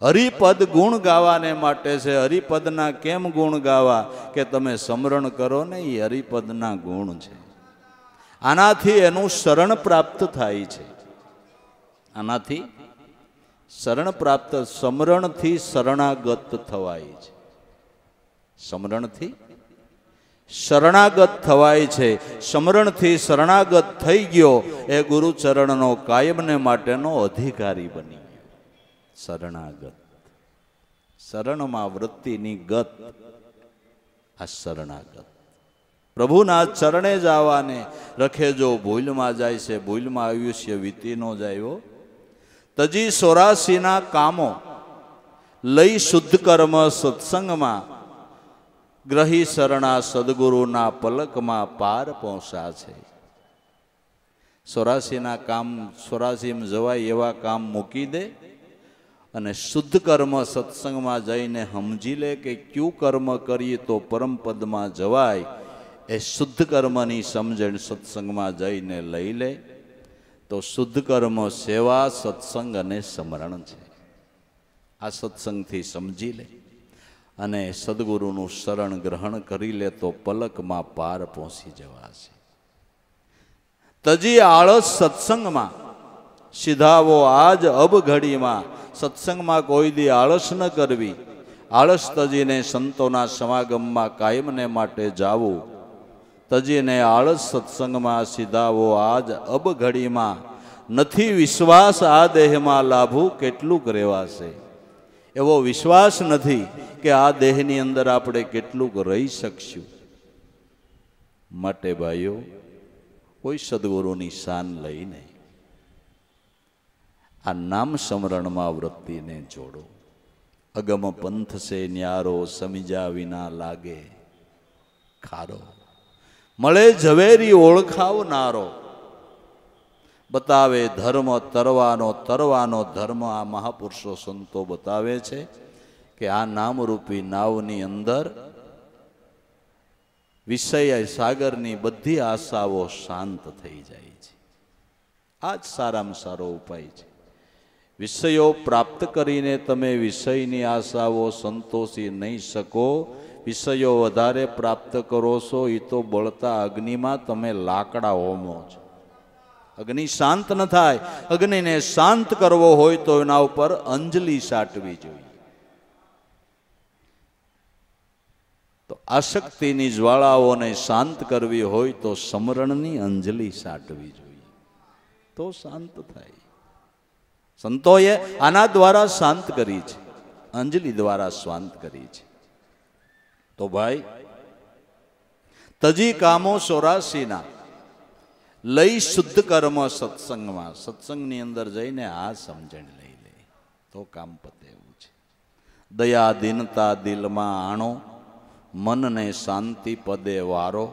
હરિપદ ગુણ ગાવાને માટે છે. હરિપદના કેમ ગુણ ગાવા કે તમે સમરણ કરો ને, એ હરિપદના ગુણ છે. આનાથી એનું શરણ પ્રાપ્ત થાય છે. આનાથી શરણ પ્રાપ્ત, સમરણથી શરણાગત થવાય છે. સમરણથી શરણાગત થવાય છે. સમરણથી શરણાગત થઈ ગયો એ ગુરુચરણનો કાયમને માટેનો અધિકારી બની ગયો. શરણાગત, શરણમાં વૃત્તિની ગત, આ શરણાગત. પ્રભુના ચરણે જવાને, રખે જો ભૂલમાં જાય છે, ભૂલમાં આયુષ્ય વીતી ન જાય. તજી 84ના કામો લઈ શુદ્ધ કર્મ સત્સંગમાં, ગ્રહી શરણા સદગુરુના પલકમાં પાર પહોંચા છે. 84ના કામ, 84માં જવાય એવા કામ મૂકી દે અને શુદ્ધ કર્મ સત્સંગમાં જઈને સમજી લે કે ક્યુ કર્મ કરીએ તો પરમપદમાં જવાય. એ શુદ્ધ કર્મની સમજણ સત્સંગમાં જઈને લઈ લે તો શુદ્ધ કર્મ સેવા, સત્સંગ અને સ્મરણ છે. આ સત્સંગથી સમજી લે અને સદગુરુનું શરણ ગ્રહણ કરી લે તો પલકમાં પાર પહોંચી જવાશે. તજી આળસ સત્સંગમાં, સીધાવો આજ અબ ઘડીમાં. સત્સંગમાં કોઈ દી આળસ ન કરવી. આળસ તજીને સંતોના સમાગમમાં કાયમને માટે જાવું. તજીને આળસ સત્સંગમાં, સીધાવો આજ અબ ઘડીમાં. નથી વિશ્વાસ આ દેહમાં લાભું કેટલુંક રહેવાશે. એવો વિશ્વાસ નથી કે આ દેહની અંદર આપણે કેટલુંક રહી શકશું. માટે ભાઈઓ, કોઈ સદગુરુની શાન લઈને આ નામ સ્મરણમાં વૃત્તિને જોડો. અગમ પંથ સે ન્યારો, સમિજા વિના લાગે ખારો. મળે ઝવેરી ઓળખાવનારો, બતાવે ધર્મ તરવાનો ધર્મ. આ મહાપુરુષો સંતો બતાવે છે કે આ નામરૂપી નાવની અંદર વિષય સાગરની બધી આશાઓ શાંત થઈ જાય છે. આ જ સારામાં સારો ઉપાય છે. વિષયો પ્રાપ્ત કરીને તમે વિષયની આશાઓ સંતોષી નહીં શકો. વિષયો વધારે પ્રાપ્ત કરો છો એ તો બળતા અગ્નિમાં તમે લાકડા હોમો છો. અગ્નિ શાંત ન થાય. અગ્નિને શાંત કરવો હોય તો એના ઉપર અંજલિ સાટવી જોઈએ. તો આસક્તિની જ્વાળાઓને શાંત કરવી હોય તો સ્મરણની અંજલિ સાટવી જોઈએ, તો શાંત થાય. સંતોએ આના દ્વારા શાંત કરી છે, અંજલિ દ્વારા શાંત કરી છે. તો ભાઈ, તજી કામો 84 લઈ શુદ્ધ કર્મ સત્સંગમાં. સત્સંગની અંદર જઈને આ સમજણ લઈ લે તો કામ પતે એવું છે. દયા દીનતા દિલમાં આણો, મનને શાંતિ પદે વારો.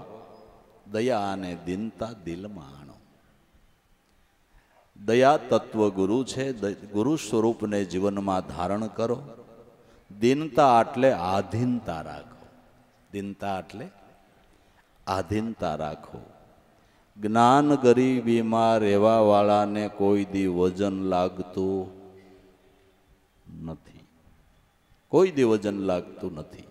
દયા અને દીનતા દિલમાં આણો. દયા તત્વ ગુરુ છે. ગુરુ સ્વરૂપને જીવનમાં ધારણ કરો. દીનતા એટલે આધીનતા રાખો. દીનતા એટલે આધીનતા રાખો. જ્ઞાન ગરીબીમાં રહેવા વાળાને કોઈ દી વજન લાગતું નથી. કોઈ દી વજન લાગતું નથી.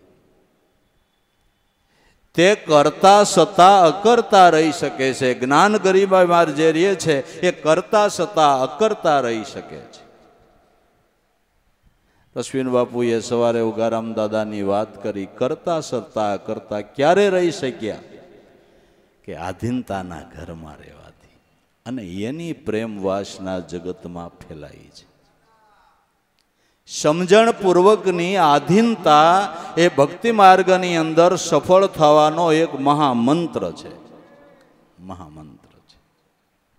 તે કરતા સતા અકર્તા રહી શકે છે. જ્ઞાન ગરીબીમાં જે રહે છે એ કરતા સતા અકર્તા રહી શકે છે. અશ્વિન બાપુએ સવારે ઉગારામ દાદાની વાત કરી. કરતા સતા અકર્તા ક્યારે રહી શક્યા? કે આધીનતાના ઘરમાં રહેવાથી. અને એની પ્રેમ વાસના જગતમાં ફેલાઈ છે. સમજણ પૂર્વકની આધીનતા એ ભક્તિ માર્ગની અંદર સફળ થવાનો એક મહામંત્ર છે. મહામંત્ર છે.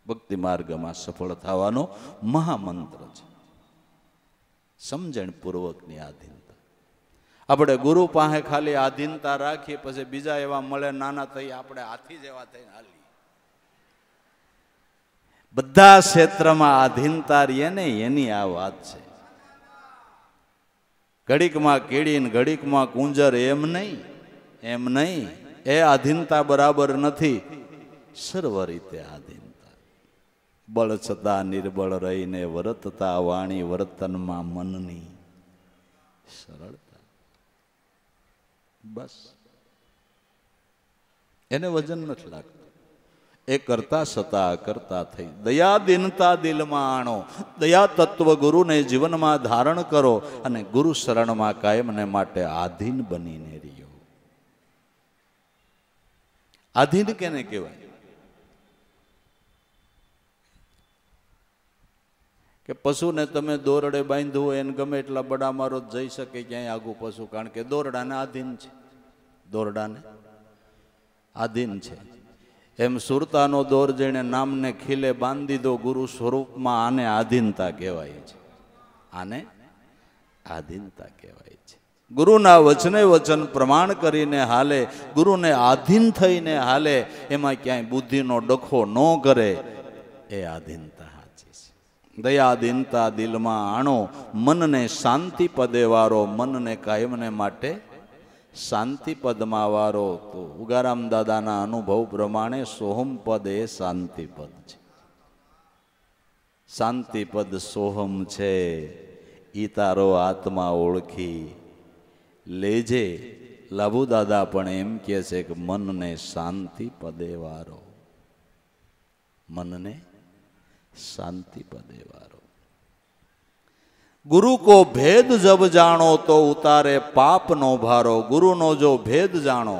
ભક્તિ માર્ગમાં સફળ થવાનો મહામંત્ર છે. સમજણ પૂર્વકની આધીનતા. આપણે ગુરુ પાસે ખાલી આધીનતા રાખીએ, પછી બીજા એવા મળે નાના થઈ આપણે હાથી જેવા થઈને હાલીએ. બધા ક્ષેત્રમાં આધીનતા રહીએ ને, એની આ વાત છે. ઘડીકમાં કીડીને ઘડીકમાં કુંજર એમ નહીં. એ આધીનતા બરાબર નથી. સર્વ રીતે આધીનતા. બળ છતાં નિર્બળ રહીને વર્તતા વાણી વર્તનમાં મનની સરળતા. બસ એને વજન નથી લાગતું. એ કરતા સતા કરતા થઈ. દયા દીનતા દિલમાં આણો. દયા તત્વ ગુરુને જીવનમાં ધારણ કરો અને ગુરુ શરણમાં કાયમને માટે આધીન બનીને રહ્યો. આધીન કેને કહેવાય? કે પશુને તમે દોરડે બાંધવું હોય એને ગમે એટલા બડા મારો જઈ શકે ક્યાંય આગું પશુ, કારણ કે દોરડાને આધીન છે. દોરડાને આધીન છે. એમ સુરતાનો દોર જેણે નામને ખીલે બાંધી દો ગુરુ સ્વરૂપમાં, આને આધીનતા કહેવાય છે. આને આધીનતા કહેવાય છે. ગુરુના વચને વચન પ્રમાણ કરીને હાલે, ગુરુને આધીન થઈને હાલે, એમાં ક્યાંય બુદ્ધિનો ડખો ન કરે, એ આધીનતા સાચી છે. દયા દીનતા દિલમાં આણો, મનને શાંતિ પદે વારો. મનને કાયમને માટે શાંતિ પદમાં વારો. તો ઉગારામ દાદાના અનુભવ પ્રમાણે સોહમ પદ એ શાંતિ પદ છે. શાંતિ પદ સોહમ છે. ઈ તારો આત્મા ઓળખી લેજે. લાભુ દાદા પણ એમ કહે છે કે મનને શાંતિ પદે વારો. મનને શાંતિ પદે વારો. ગુરુ કો ભેદ જબ જાણો તો ઉતારે પાપનો ભારો. ગુરુનો જો ભેદ જાણો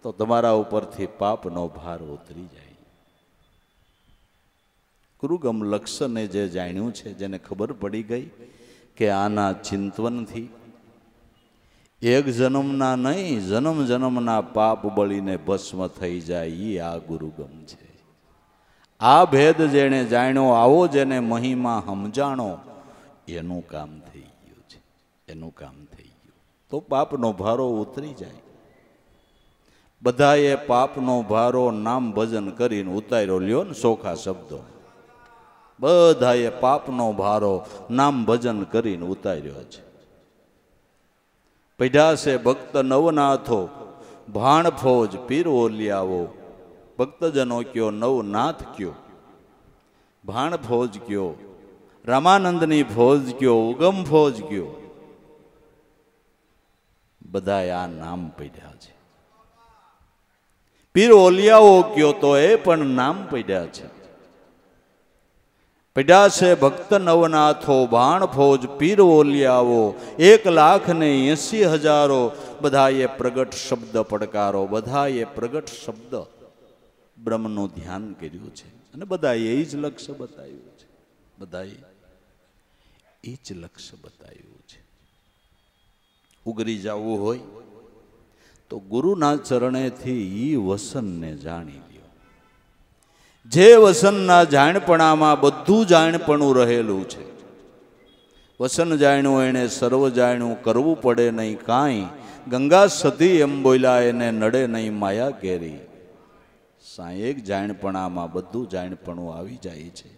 તો તમારા ઉપરથી પાપનો ભાર ઉતરી જાય. ગુરુગમ લક્ષને જે જાણ્યું છે, જેને ખબર પડી ગઈ કે આના ચિંતવનથી એક જન્મના નહીં, જન્મ જન્મના પાપ બળીને ભસ્મ થઈ જાય, એ આ ગુરુગમ છે. આ ભેદ જેણે જાણ્યો, આવો જેને મહિમા સમજાણો, એનું કામ થઈ ગયું છે. એનું કામ થઈ ગયું તો પાપનો ભારો ઉતરી જાય. બધાએ પાપનો ભારો નામ ભજન કરીને ઉતાર્યો. લ્યો ને ચોખા શબ્દો, બધાએ પાપનો ભારો નામ ભજન કરીને ઉતાર્યો છે. પઢ્યા છે ભક્ત નવનાથો, ભાણ ફોજ પીર ઓલિયાવો. ભક્તજનો કયો નવનાથ કયો, ભાણ ફોજ કયો, રામાનંદની ફોજ કયો, ઉગમ ફોજ કયો, બધાએ આ નામ પઢ્યા છે. પીર ઓલિયાઓ કયો તો એ પણ નામ પઢ્યા છે. પઢ્યા છે ભક્ત નવનાથો, ભાણ ફોજ પીર ઓલિયાવો. 1,80,000 બધાએ પ્રગટ શબ્દ પડકારો. બધાએ પ્રગટ શબ્દ બ્રહ્મનું ધ્યાન કર્યું છે અને બધાએ એ જ લક્ષ્ય બતાવ્યું છે. બધાએ એ જ લક્ષ્ય બતાવ્યું છે. ઉગરી જવું હોય તો ગુરુના ચરણેથી ઈ વસનને જાણી લ્યો. જે વસનના જાણપણામાં બધું જાણપણું રહેલું છે. વસન જાણ્યું એણે સર્વ જાણ્યું, કરવું પડે નહીં કાંઈ. ગંગા સતી એમ બોલ્યા, એને નડે નહીં માયા કેરી. એક જાણપણામાં બધું જાણપણું આવી જાય છે.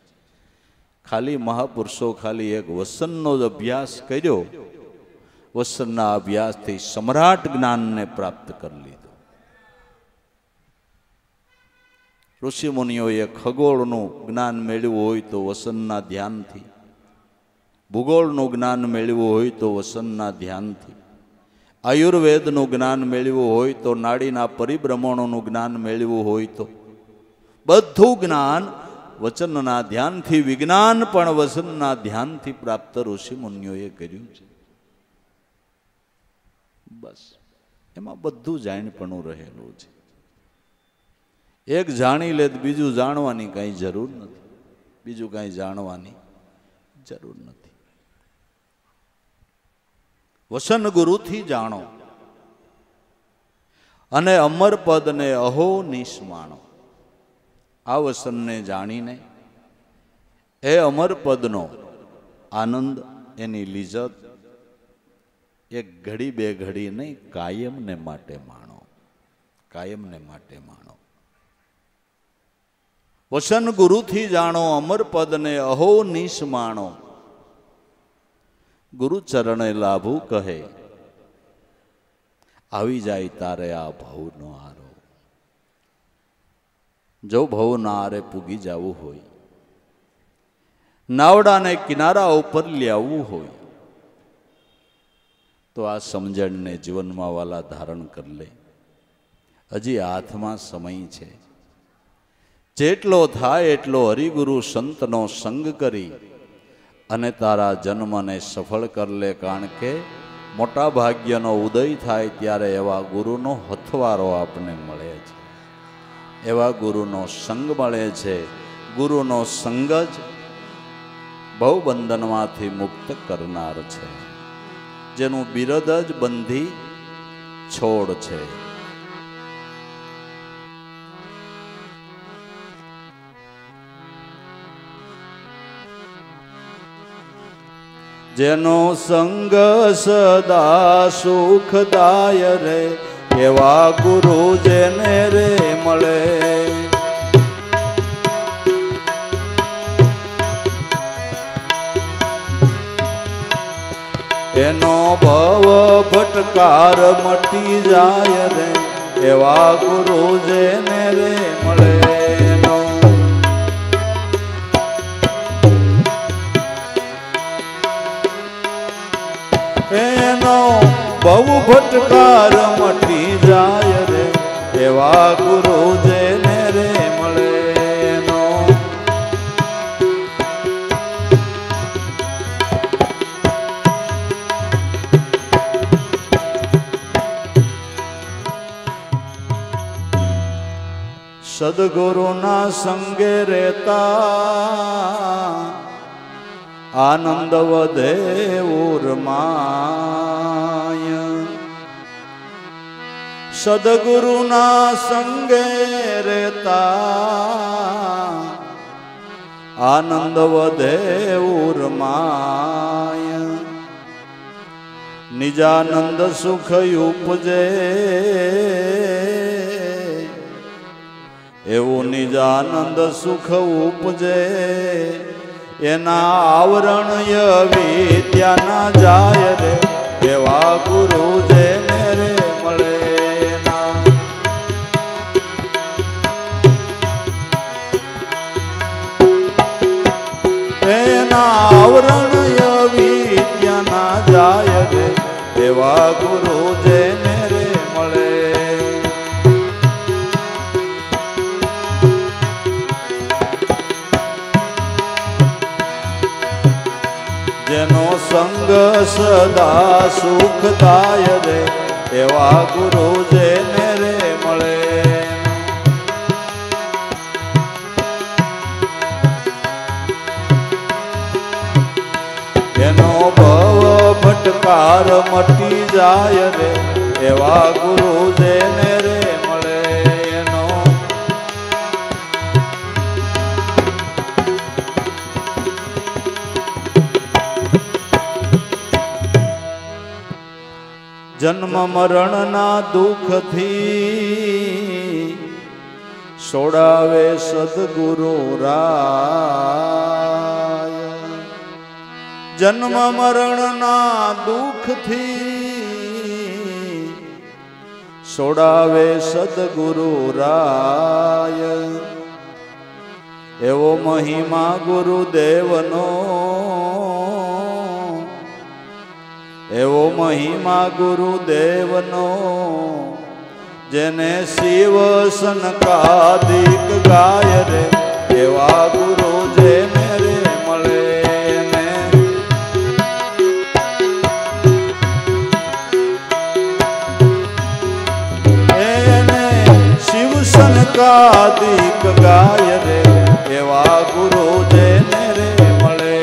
ખાલી મહાપુરુષો ખાલી એક વસનનો જ અભ્યાસ કર્યો, વસનના અભ્યાસથી સમ્રાટ જ્ઞાનને પ્રાપ્ત કરી લીધું. ઋષિ મુનિઓએ ખગોળનું જ્ઞાન મેળવ્યું હોય તો વસનના ધ્યાનથી, ભૂગોળનું જ્ઞાન મેળવ્યું હોય તો વસનના ધ્યાનથી, આયુર્વેદનું જ્ઞાન મેળવ્યું હોય તો, નાડીના પરિભ્રમણોનું જ્ઞાન મેળવ્યું હોય તો, બધું જ્ઞાન વચનના ધ્યાનથી, વિજ્ઞાન પણ વસનના ધ્યાનથી પ્રાપ્ત ઋષિ મુનિઓએ કર્યું છે. બસ એમાં બધું જાણપણું રહેલું છે. એક જાણી લે બીજું જાણવાની કઈ જરૂર નથી. બીજું કઈ જાણવાની જરૂર નથી. વસન ગુરુથી જાણો અને અમર પદને અહો નિશ માણો. આ વસનને જાણીને એ અમર પદનો આનંદ, એની લિજ્જત એક ઘડી બે ઘડી નહીં, કાયમને માટે માણો. કાયમને માટે માણો. વસન ગુરુથી જાણો, અમર પદને અહો નિશ માણો. ગુરુ ચરણે લાભુ કહે, આવી જાય તારે આ ભવનો આરો. જો ભવના આરે પૂગી જવું હોય, નાવડાને કિનારા ઉપર લાવવું હોય, તો આ સમજણને જીવનમાં વાલા ધારણ કરી લે. હજી હાથમાં સમય છે. જેટલો થાય એટલો હરિગુરુ સંતનો સંગ કરી અને તારા જન્મને સફળ કર લે. કારણ કે મોટા ભાગ્યનો ઉદય થાય ત્યારે એવા ગુરુનો હથવારો આપણને મળે છે, એવા ગુરુનો સંગ મળે છે. ગુરુનો સંગ જ ભવબંધનમાંથી મુક્ત કરનાર છે, જેનું બિરદ જ બંધી છોડ છે. જેનો સંગ સદા સુખદાય રે, એવા ગુરુ જેને રે મળે. એનો ભવ ભટકાર મટી જાય રે, એવા ગુરુ જેને રે મળે. એનો બહુ ભટકાર મટી જાય રે, એવા ગુરુ જેને રે મળે. સદગુરુના સંગે રહેતા આનંદ વધે ઉર્માય. સદગુરુના સંગે રહેતા આનંદ વધે ઉર્માય. નિજાનંદ સુખ ઉપજે એવું નિજાનંદ સુખ ઉપજે એના આવરણ વિદ્યાના જાય રે એવા ગુરુ જેને રે મળે. એના આવરણ વિદ્યાના જાય રે એવા ગુરુ જેને રે મળે. જેનો સંગ સદા સુખદાય રે એવા ગુરુ જેને રે મળે. એનો ભવ ભટકાર મટી જાય રે એવા ગુરુ જેને રે મળે. એનો જન્મ મરણના દુઃખથી છોડાવે સદગુરુ રાય. જન્મ મરણના દુઃખથી છોડાવે સદગુરુ રાય. એવો મહિમા ગુરુદેવનો, એવો મહિમા ગુરુદેવનો જેને શિવ સનકાદિક ગાય રે એવા ગુરુ જેને રે મળે. સનકાદિક ગાય રે એવા ગુરુ જેને રે મળે.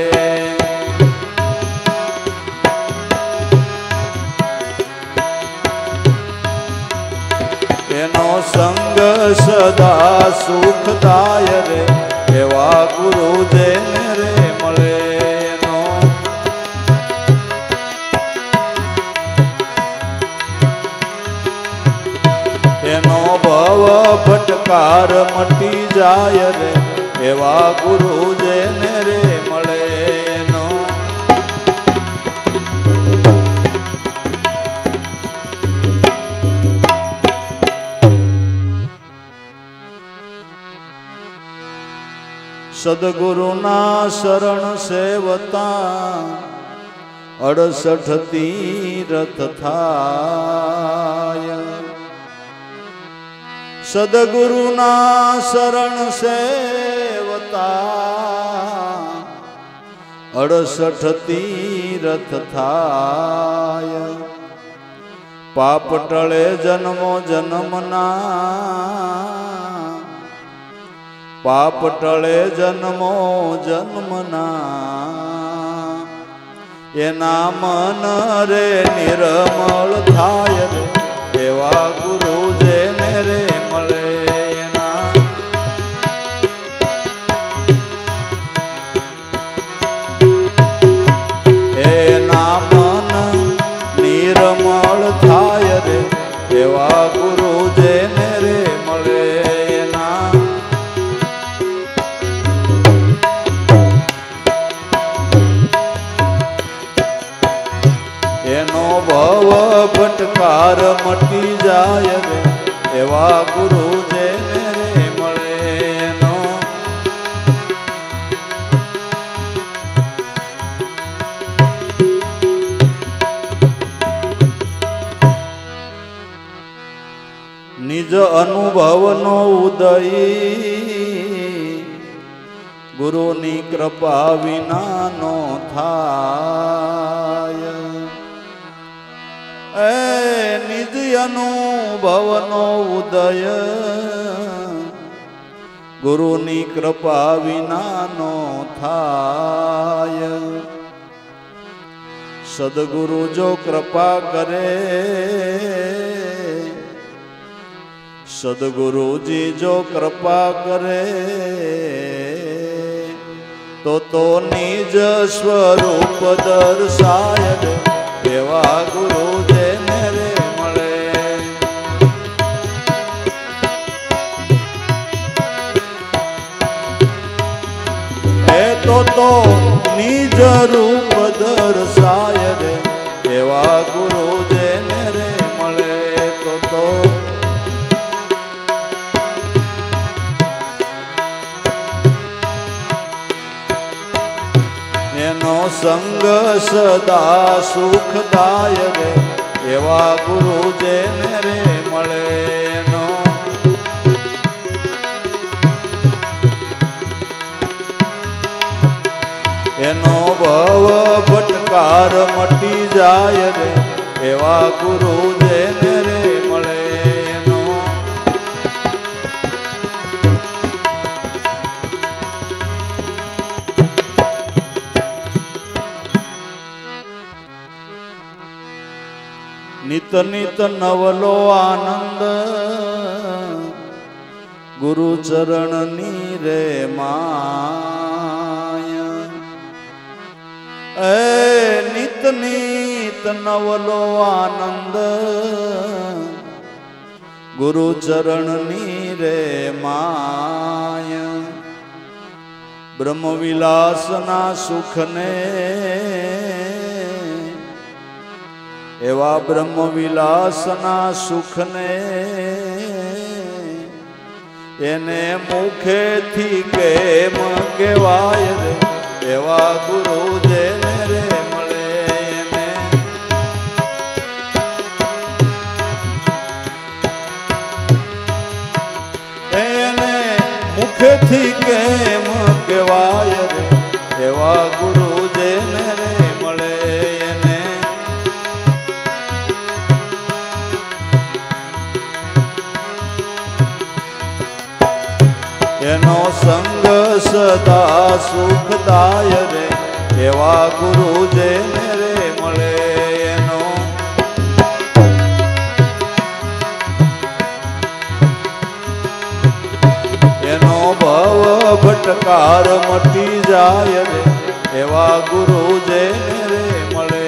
એનો સંગ સદા સુખદાય રે એવા ગુરુ જેને રે મળે. એનો ભવ ભટકાર મટી જાય રે એવા ગુરુ જેને રે મળે. એનો સદગુરુના શરણ સેવતા 68 તીરથ થાય. સદગુરુના શરણ સેવતા 68 તીરથ થાય. પાપ ટળે જન્મો જન્મના, પાપ ટળે જન્મો જન્મના. એના મન રે નિર્મળ થાય રે એવા ગુરુ જેને રે મળે. એના મન નિર્મળ થાય રે એવા ગુરુ જેને રે મળે. એનો ભવ ભટકાર મટી જાય રે એવા ગુરુ જેને રે મળે. એનો નિજ અનુભવનો ઉદય ગુરુની કૃપા વિનાનો થાય. નિજ અનુભવનો ઉદય ગુરુની કૃપા વિનાનો થાય। સદગુરુ જો કૃપા કરે, સદગુરુજી જો કૃપા કરે તો નિજ સ્વરૂપ દર્શાય રે, એવા ગુરુ જેને રે મળે। એ તો નિજ રૂપ દર્શાય રે, એવા ગુરુ જેને રે મળે। તો એનો સંગ સદા સુખદાય રે, એવા ગુરુ જેને રે મળે। એનો ભવ ભટકાર મટી જાય રે, એવા ગુરુ જેને રે મળે। નિત નિત નવલો આનંદ ગુરુ ચરણની રે માય। એ નિત નિત નવલો આનંદ ગુરુ ચરણની રે માય। બ્રહ્મ વિલાસના સુખને, એવા બ્રહ્મ વિલાસના સુખને એને મુખેથી કેમ કહેવાય રે, એવા ગુરુ જેને રે મળે। એને મુખેથી કેમ કહેવાય રે, એવા ગુરુ જેને રે મળે। એનો સંગ સદા સુખદાય રે, એવા ગુરુ જેને રે મળે। એનો ભવ ભટકાર મટી જાય રે, એવા ગુરુ જેને રે મળે।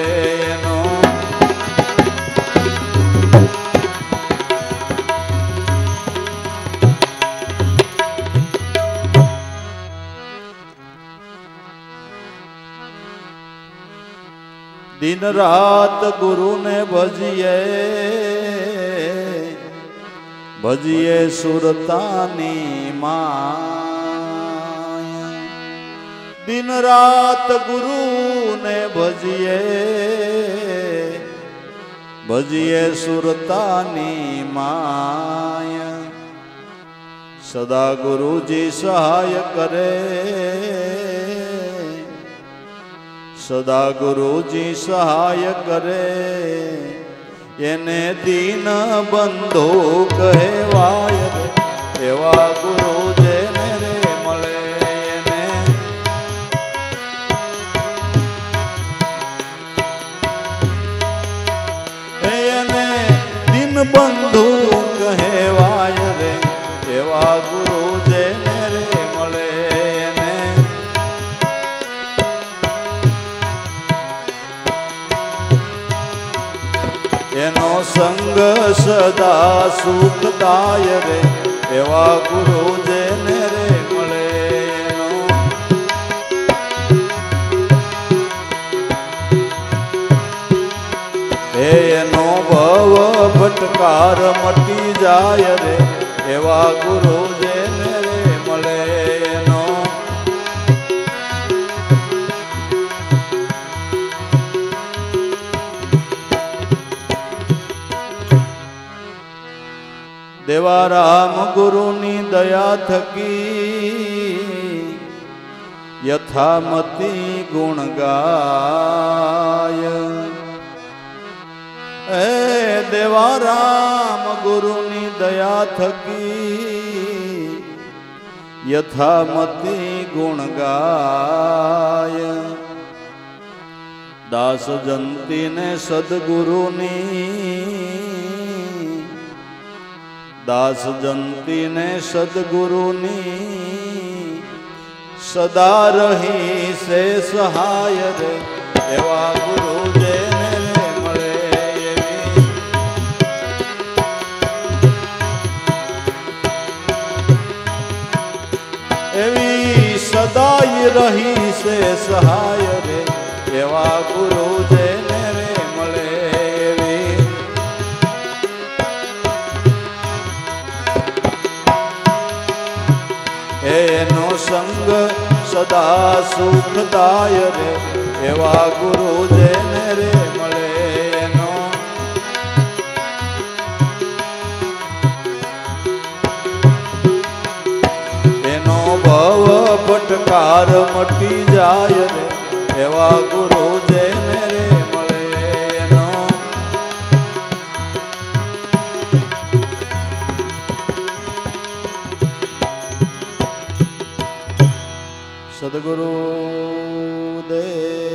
दिन रात गुरु ने भजिए, भजिए सुरतानी माया। दिन रात गुरु ने भजिए, भजिए सुरतानी माया। सदा गुरु जी सहाय करे, सदा गुरुजी सहाय करे એને દીન બંધુ કહેવાય રે, એવા ગુરુ જેને રે મળે। એને દીન બંધુ કહેવાય રે, એવા ગુરુ જેને રે મળે। એનો સંગ સદા સુખદાય રે, એવા ગુરુ જેને રે મળે। એનો ભવ ભટકાર મટી જાય રે, એવા ગુરુ જેને રે મળે। દેવારામ ગુરુની દયા થકી યથામતી ગુણ ગાય। એ દેવારામ ગુરુની દયા થકી યથામતી ગુણ ગાય દાસ જંતીને સદગુરુની દાસ જંતીને સદગુરુની સદા રહી સે સહાય રે એવા ગુરુ જેને મળે એવી સદાય રહી સે સહાય રે એવા ગુરુ જેને રે મળે એનો સંગ સદા સુખદાય રે એવા ગુરુ જેને રે મળે એનો ભવ ભટકાર મટી જાય રે એવા ગુરુ જેને રે મળે સદગુરુ દેવ